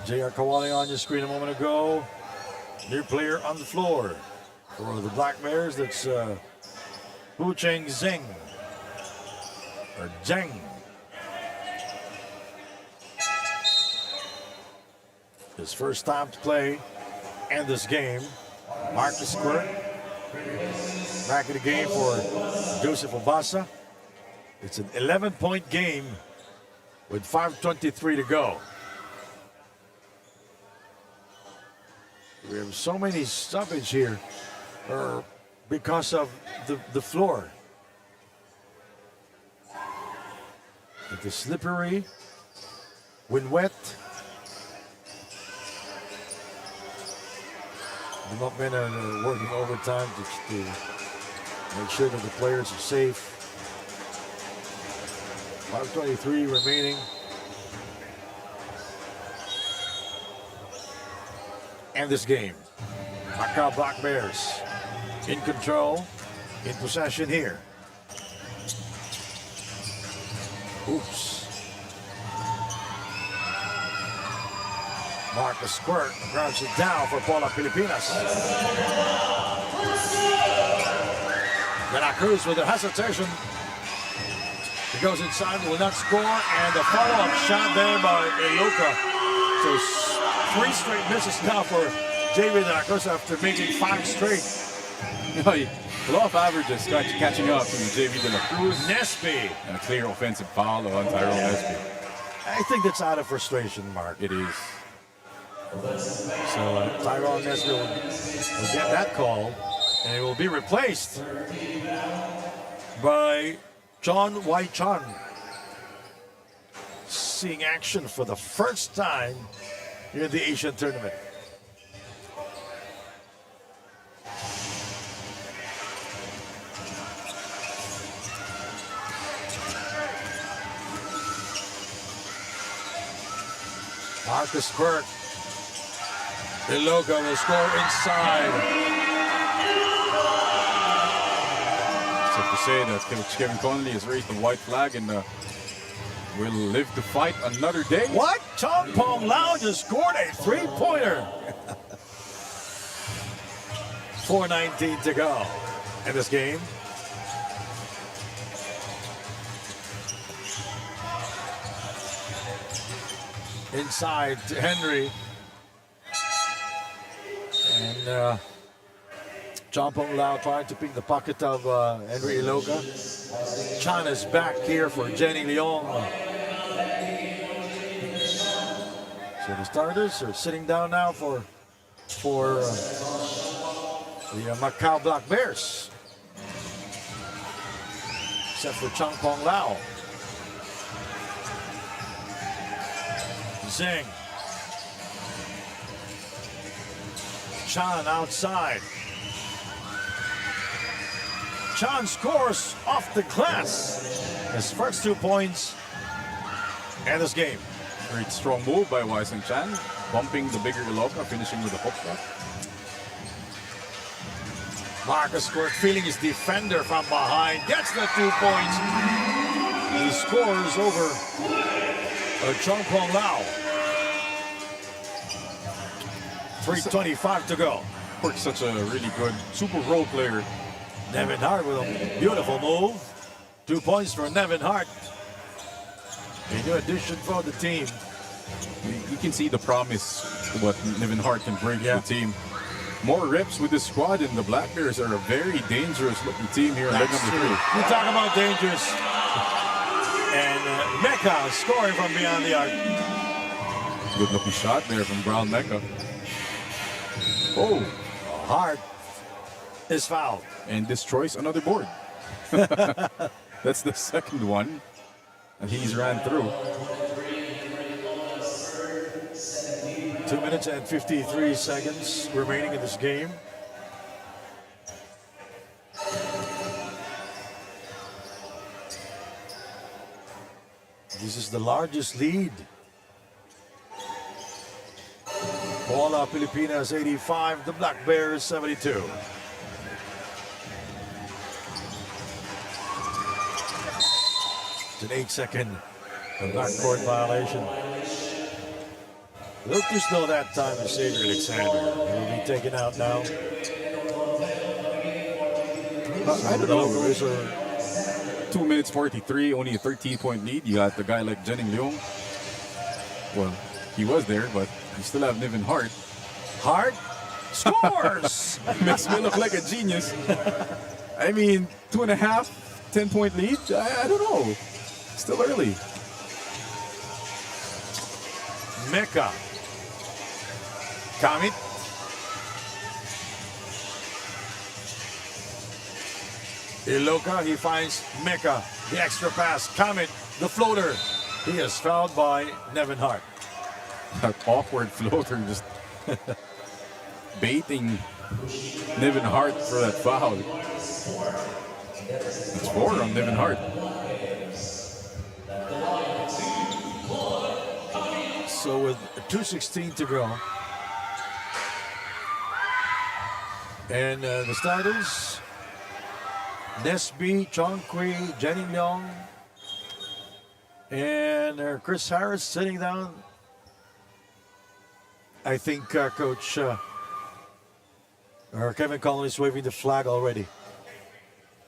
J.R. Kawali on your screen a moment ago. New player on the floor for the Black Bears. That's Hu Cheng Zeng. Or Zheng. His first time to play in this game. Marcus Quirk back in the game for Joseph Obasa. It's an 11-point game with 5:23 to go. We have so many stoppage here because of the floor. It is slippery when wet. The Mockmen are working overtime to make sure that the players are safe. 5:23 remaining. And this game. Macau Black Bears in control, in possession here. Oops. Marcus Quirk grabs it down for Pola Pilipinas. De La Cruz with a hesitation. He goes inside, will not score, and the follow-up shot there by Iloka. So 3 straight misses now for JV De La Cruz after making 5 straight. A lot of averages catching up to JV De La Cruz. Nesby. And a clear offensive foul on Tyrone Nesby. I think that's out of frustration, Mark. It is. So Tyrone Nesby will get that call, and it will be replaced by John Wai-Chan. Seeing action for the first time here in the Asian tournament. Marcus Burke. Iloka will score inside. Safe to say that Coach Kevin Connolly has raised the white flag and will live to fight another day. What? Chong Pong Lau just scored a 3-pointer. 4:19 to go in this game. Inside to Henry. And Chong Pong Lau trying to pick the pocket of Henry Iloka. Chan is back here for Jenny Leong. So the starters are sitting down now for the Macau Black Bears. Except for Chong Pong Lau. Zing. Chan outside. Chan scores off the glass. His first 2 points in this game. Great strong move by Wai-Sing Chan, bumping the bigger Iloka, finishing with a hook shot. Marcus Burke feeling his defender from behind, gets the 2 points. He scores over Chong Pong Lau. 3:25 to go. Burke's such a really good super role player. Nevin Hart with a beautiful move. 2 points for Nevin Hart. A new addition for the team. You can see the promise to what Nevin Hart can bring to the team. More reps with the squad, and the Black Bears are a very dangerous looking team here in leg number 3. You talk about dangerous. And Mecca scoring from beyond the arc. Good looking shot there from Brown Mecca. Oh, Hart is fouled. And destroys another board. That's the second one that he's ran through. 2 minutes and 53 seconds remaining in this game. This is the largest lead. Pola Pilipinas 85, the Black Bears 72. It's an 8-second backcourt violation. Lucas though that time is Xavier Alexander. He will be taken out now. I don't know. 2 minutes 43, only a 13-point lead. You got the guy like Jenning Leong. Well, he was there, but you still have Nevin Hart. Hart scores! Makes me look like a genius. I mean, 2.5, 10-point lead? I don't know. Still early. Mecca. Kamit. Iloka, he finds Mecca. The extra pass. Kamit, the floater. He is fouled by Nevin Hart. That awkward floater just baiting Nevin Hart for that foul. It's 4 on Nevin Hart. So with 2:16 to go. And the starters, Nesby, Chong Kui, Jenny Leong, and Chris Harris sitting down. I think Coach Kevin Connolly is waving the flag already.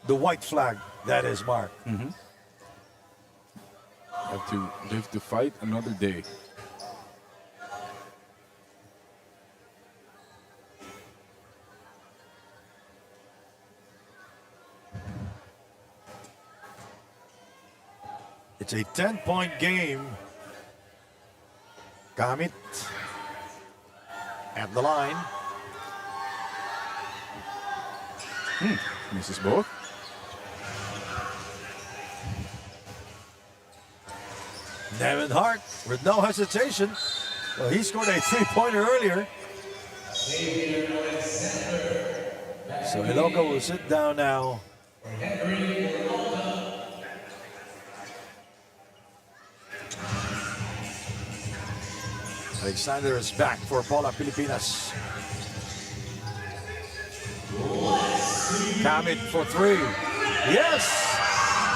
The white flag, that is, Mark. Have to live to fight another day. It's a 10-point game. Gamit at the line. Misses both. Nevin Hart with no hesitation. Well, he scored a 3-pointer earlier. So Ilocos will sit down now. Alexander is back for Pola Pilipinas. Kamit for 3. Yes!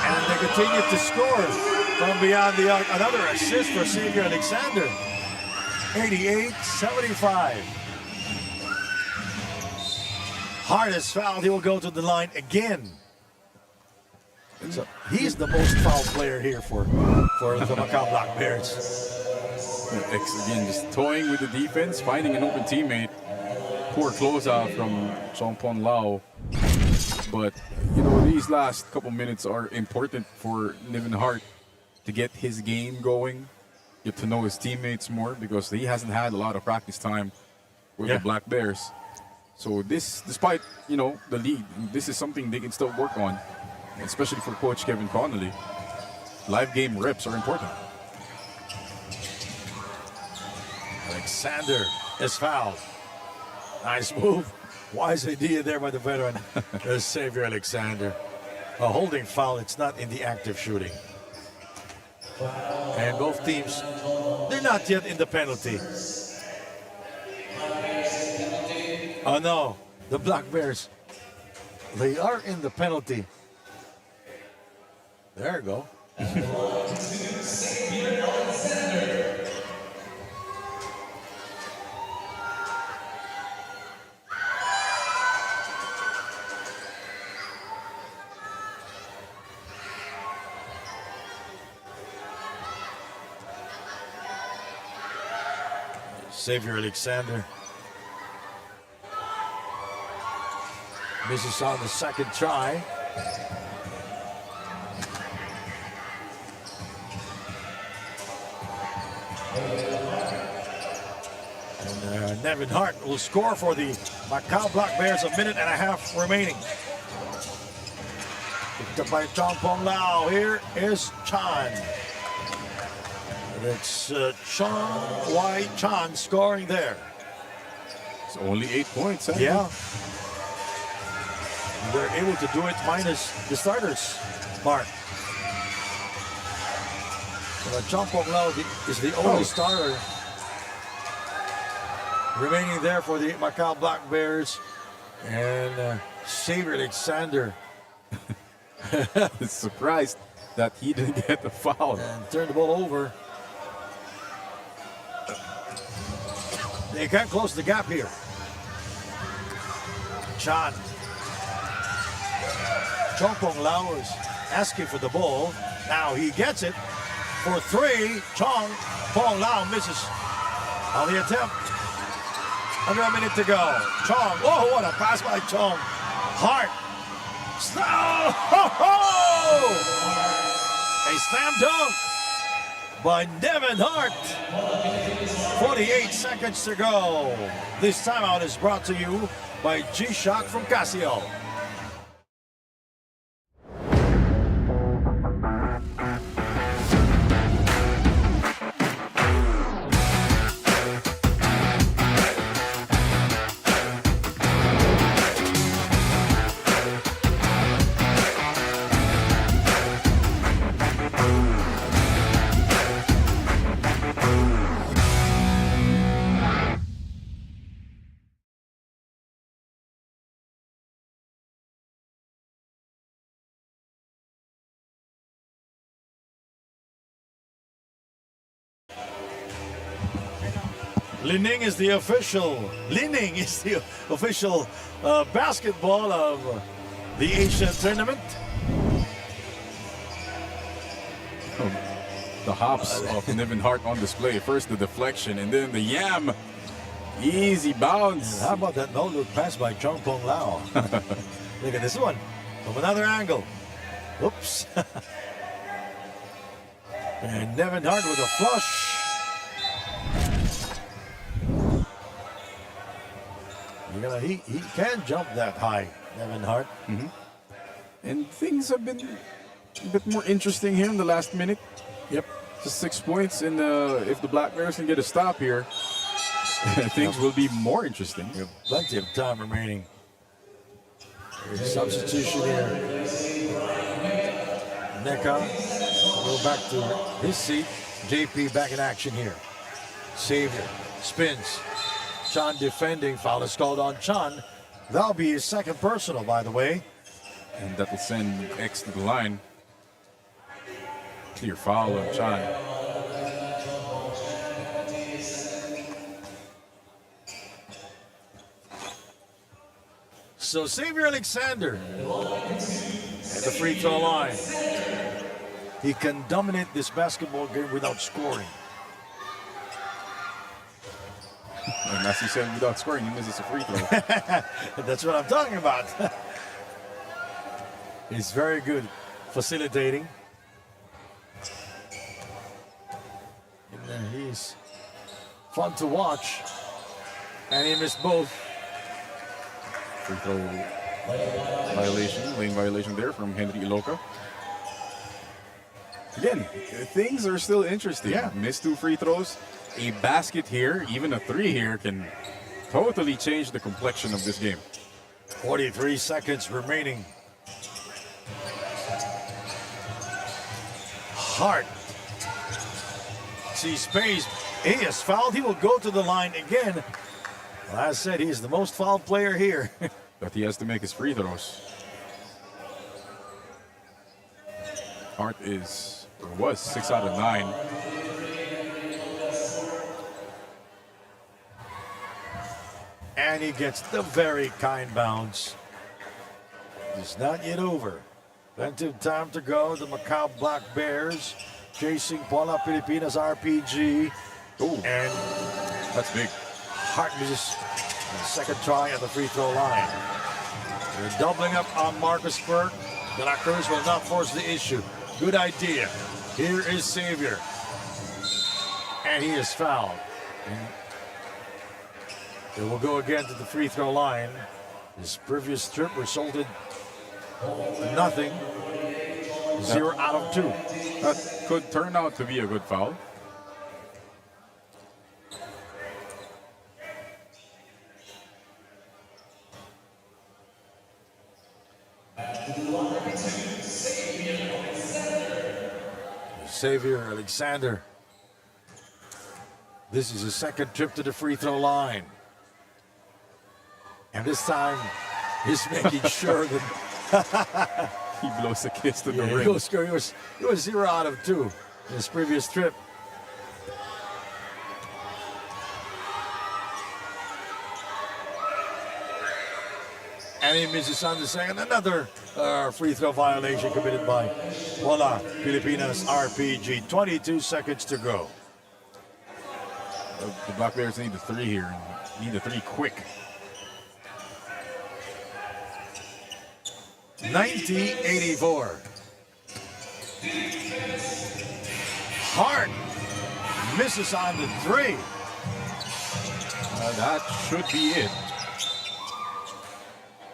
And they continue to score from beyond the arc. Another assist for Xavier Alexander. 88-75. Hart is fouled. He will go to the line again. So he's the most foul player here for the Macau Black Bears. Again, just toying with the defense, finding an open teammate. Poor closeout from Chongpong Lao. But, you know, these last couple minutes are important for Nevin Hart to get his game going, get to know his teammates more, because he hasn't had a lot of practice time with the Black Bears. So this, despite, you know, the lead, this is something they can still work on, especially for Coach Kevin Connolly. Live game reps are important. Alexander is fouled. Nice move. Wise idea there by the veteran. There's Xavier Alexander. A holding foul. It's not in the active shooting. And both teams, they're not yet in the penalty. Oh no, the Black Bears, they are in the penalty. There you go. Xavier Alexander misses on the second try. And Nevin Hart will score for the Macau Black Bears. 1.5 minutes remaining. Picked up by Chongpong Lao. Here is Chan. It's Chong Wai Chan scoring there. It's only 8 points. Yeah. They're able to do it minus the starters, Mark. Chongpong Lao is the only starter remaining there for the Macau Black Bears. And Xavier Alexander. Surprised that he didn't get the foul. And turned the ball over. They can't close the gap here. Chan. Chongpong Lao is asking for the ball. Now he gets it for 3. Chongpong Lao misses on the attempt. Under a minute to go. Chong. Oh, what a pass by Chong. Hart. A slam dunk by Nevin Hart. 48 seconds to go. This timeout is brought to you by G-Shock from Casio. Lining is the official basketball of the Asian tournament. The hops of Nevin Hart on display. First the deflection and then the yam. Easy bounce. And how about that no-look pass by Chong Pong Lao? Look at this one from another angle. Oops. And Nevin Hart with a flush. He can jump that high, Nevin Hart. And things have been a bit more interesting here in the last minute. Yep. Just 6 points, and if the Black Bears can get a stop here, things will be more interesting. You have plenty of time remaining. There's a substitution here. Neka go back to his seat. JP back in action here. Xavier spins. Chan defending. Foul is called on Chan. That'll be his second personal, by the way. And that will send X to the line. Clear foul on Chan. So Xavier Alexander at the free throw line. He can dominate this basketball game without scoring. And as he said, without scoring, he misses a free throw. That's what I'm talking about. He's very good facilitating. And he's fun to watch. And he missed both. Free throw violation, lane violation there from Henry Iloca. Again, things are still interesting. Yeah. Missed 2 free throws. A basket here, even a 3 here, can totally change the complexion of this game. 43 seconds remaining. Hart sees space. He is fouled. He will go to the line again. Well, as I said, he's the most fouled player here. But he has to make his free throws. Hart is, or was, 6 out of 9. And he gets the very kind bounce. It's not yet over. Plenty of time to go. The Macau Black Bears chasing Pola Pilipinas RPG. Oh, and that's big. Hart misses the second try at the free throw line. They're doubling up on Marcus Burke. The Lakers will not force the issue. Good idea. Here is Xavier. And he is fouled. And they will go again to the free throw line. His previous trip resulted in nothing. 0 out of 2. That could turn out to be a good foul. Xavier Alexander. This is his second trip to the free throw line. And this time, he's making sure that he blows a kiss to the he rim. It was 0 out of 2 in his previous trip. And he misses on the second. Another free throw violation committed by Pola Pilipinas RPG. 22 seconds to go. The Black Bears need a 3 here. Need a 3 quick. 90-84. Hart misses on the 3. That should be it.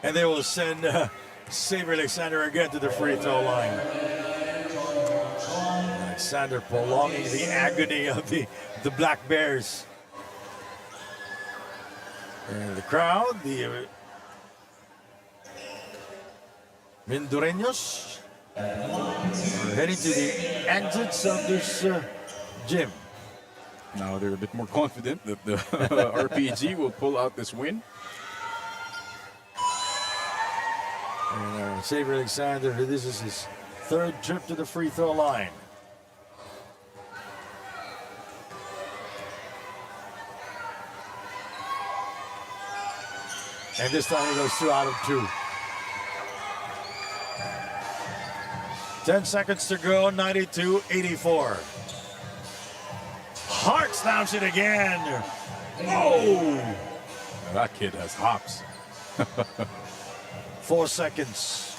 And they will send Xavier Alexander again to the free throw line. Alexander prolonging the agony of the Black Bears. And the crowd, the Mindoreños are heading to the exits of this gym. Now they're a bit more confident that the RPG will pull out this win. And Xavier Alexander, this is his 3rd trip to the free throw line. And this time he goes 2 out of 2. 10 seconds to go, 92-84. slams it again. Oh! That kid has hops. 4 seconds.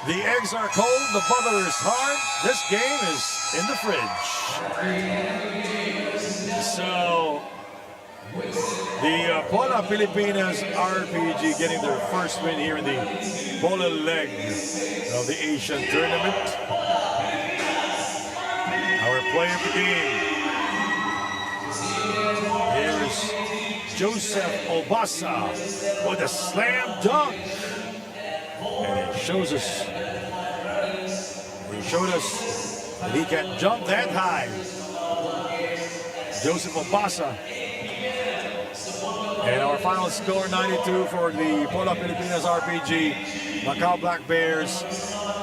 The eggs are cold, the butter is hard. This game is in the fridge. So, the Pola Pilipinas RPG getting their first win here in the Pola leg of the Asian tournament. Our player of the game. Here's Joseph Obasa with a slam dunk. And he showed us that he can jump that high. Joseph Obasa. And our final score, 92 for the Pola Pilipinas RPG. Macau Black Bears,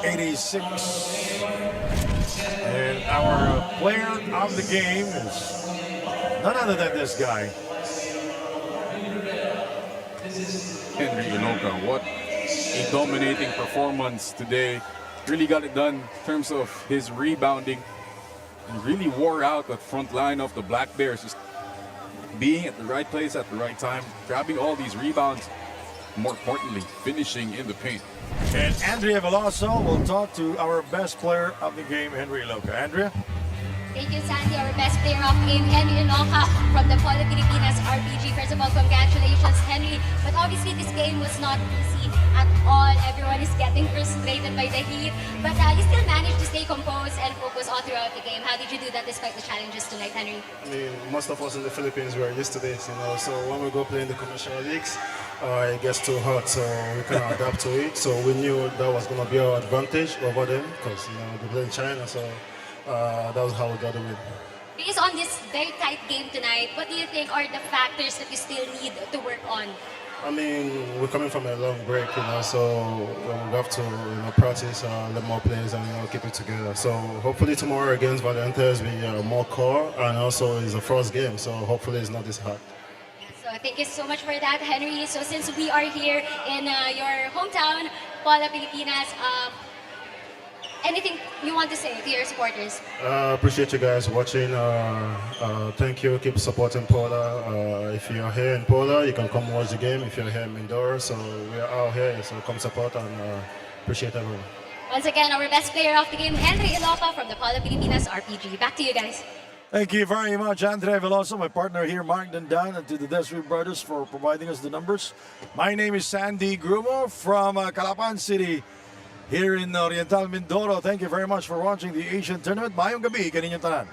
86. And our player of the game is none other than this guy. Henry Iloca, what a dominating performance today. Really got it done in terms of his rebounding. And really wore out the front line of the Black Bears. Just being at the right place at the right time, grabbing all these rebounds, more importantly, finishing in the paint. And Andrea Veloso will talk to our best player of the game, Henry Iloca. Andrea? Thank you, Sandy. Our best player of the game, Henry Iloca from the Pola Pilipinas RPG. First of all, congratulations, Henry. But obviously, this game was not easy at all. Everyone is getting frustrated by the heat. But you still managed to stay composed and focus all throughout the game. How did you do that despite the challenges tonight, Henry? I mean, most of us in the Philippines were used to this, you know. So when we go play in the commercial leagues, it gets too hot, so we can adapt to it. So we knew that was going to be our advantage over them because, you know, they play in China. So that was how we got the win. Based on this very tight game tonight, what do you think are the factors that you still need to work on? I mean, we're coming from a long break, you know, so we have to, you know, practice a lot more players and, you know, keep it together. So hopefully tomorrow against Valientes we more core, and also it's the first game, so hopefully it's not this hard. So thank you so much for that, Henry. So since we are here in your hometown, Pola Pilipinas, anything you want to say to your supporters? Appreciate you guys watching. Thank you. Keep supporting Pola. If you're here in Pola, you can come watch the game. If you're here in Mindoro, so we are out here, so come support and appreciate everyone. Once again, our best player of the game, Henry Iloca from the Pola Pilipinas RPG. Back to you guys. Thank you very much, Andre Veloso, my partner here, Mark Dandan, and to the Desri Brothers for providing us the numbers. My name is Sandy Grumo from Calapan City, here in Oriental Mindoro. Thank you very much for watching the Asian Tournament. Mayong gabi, kaninyong tanan.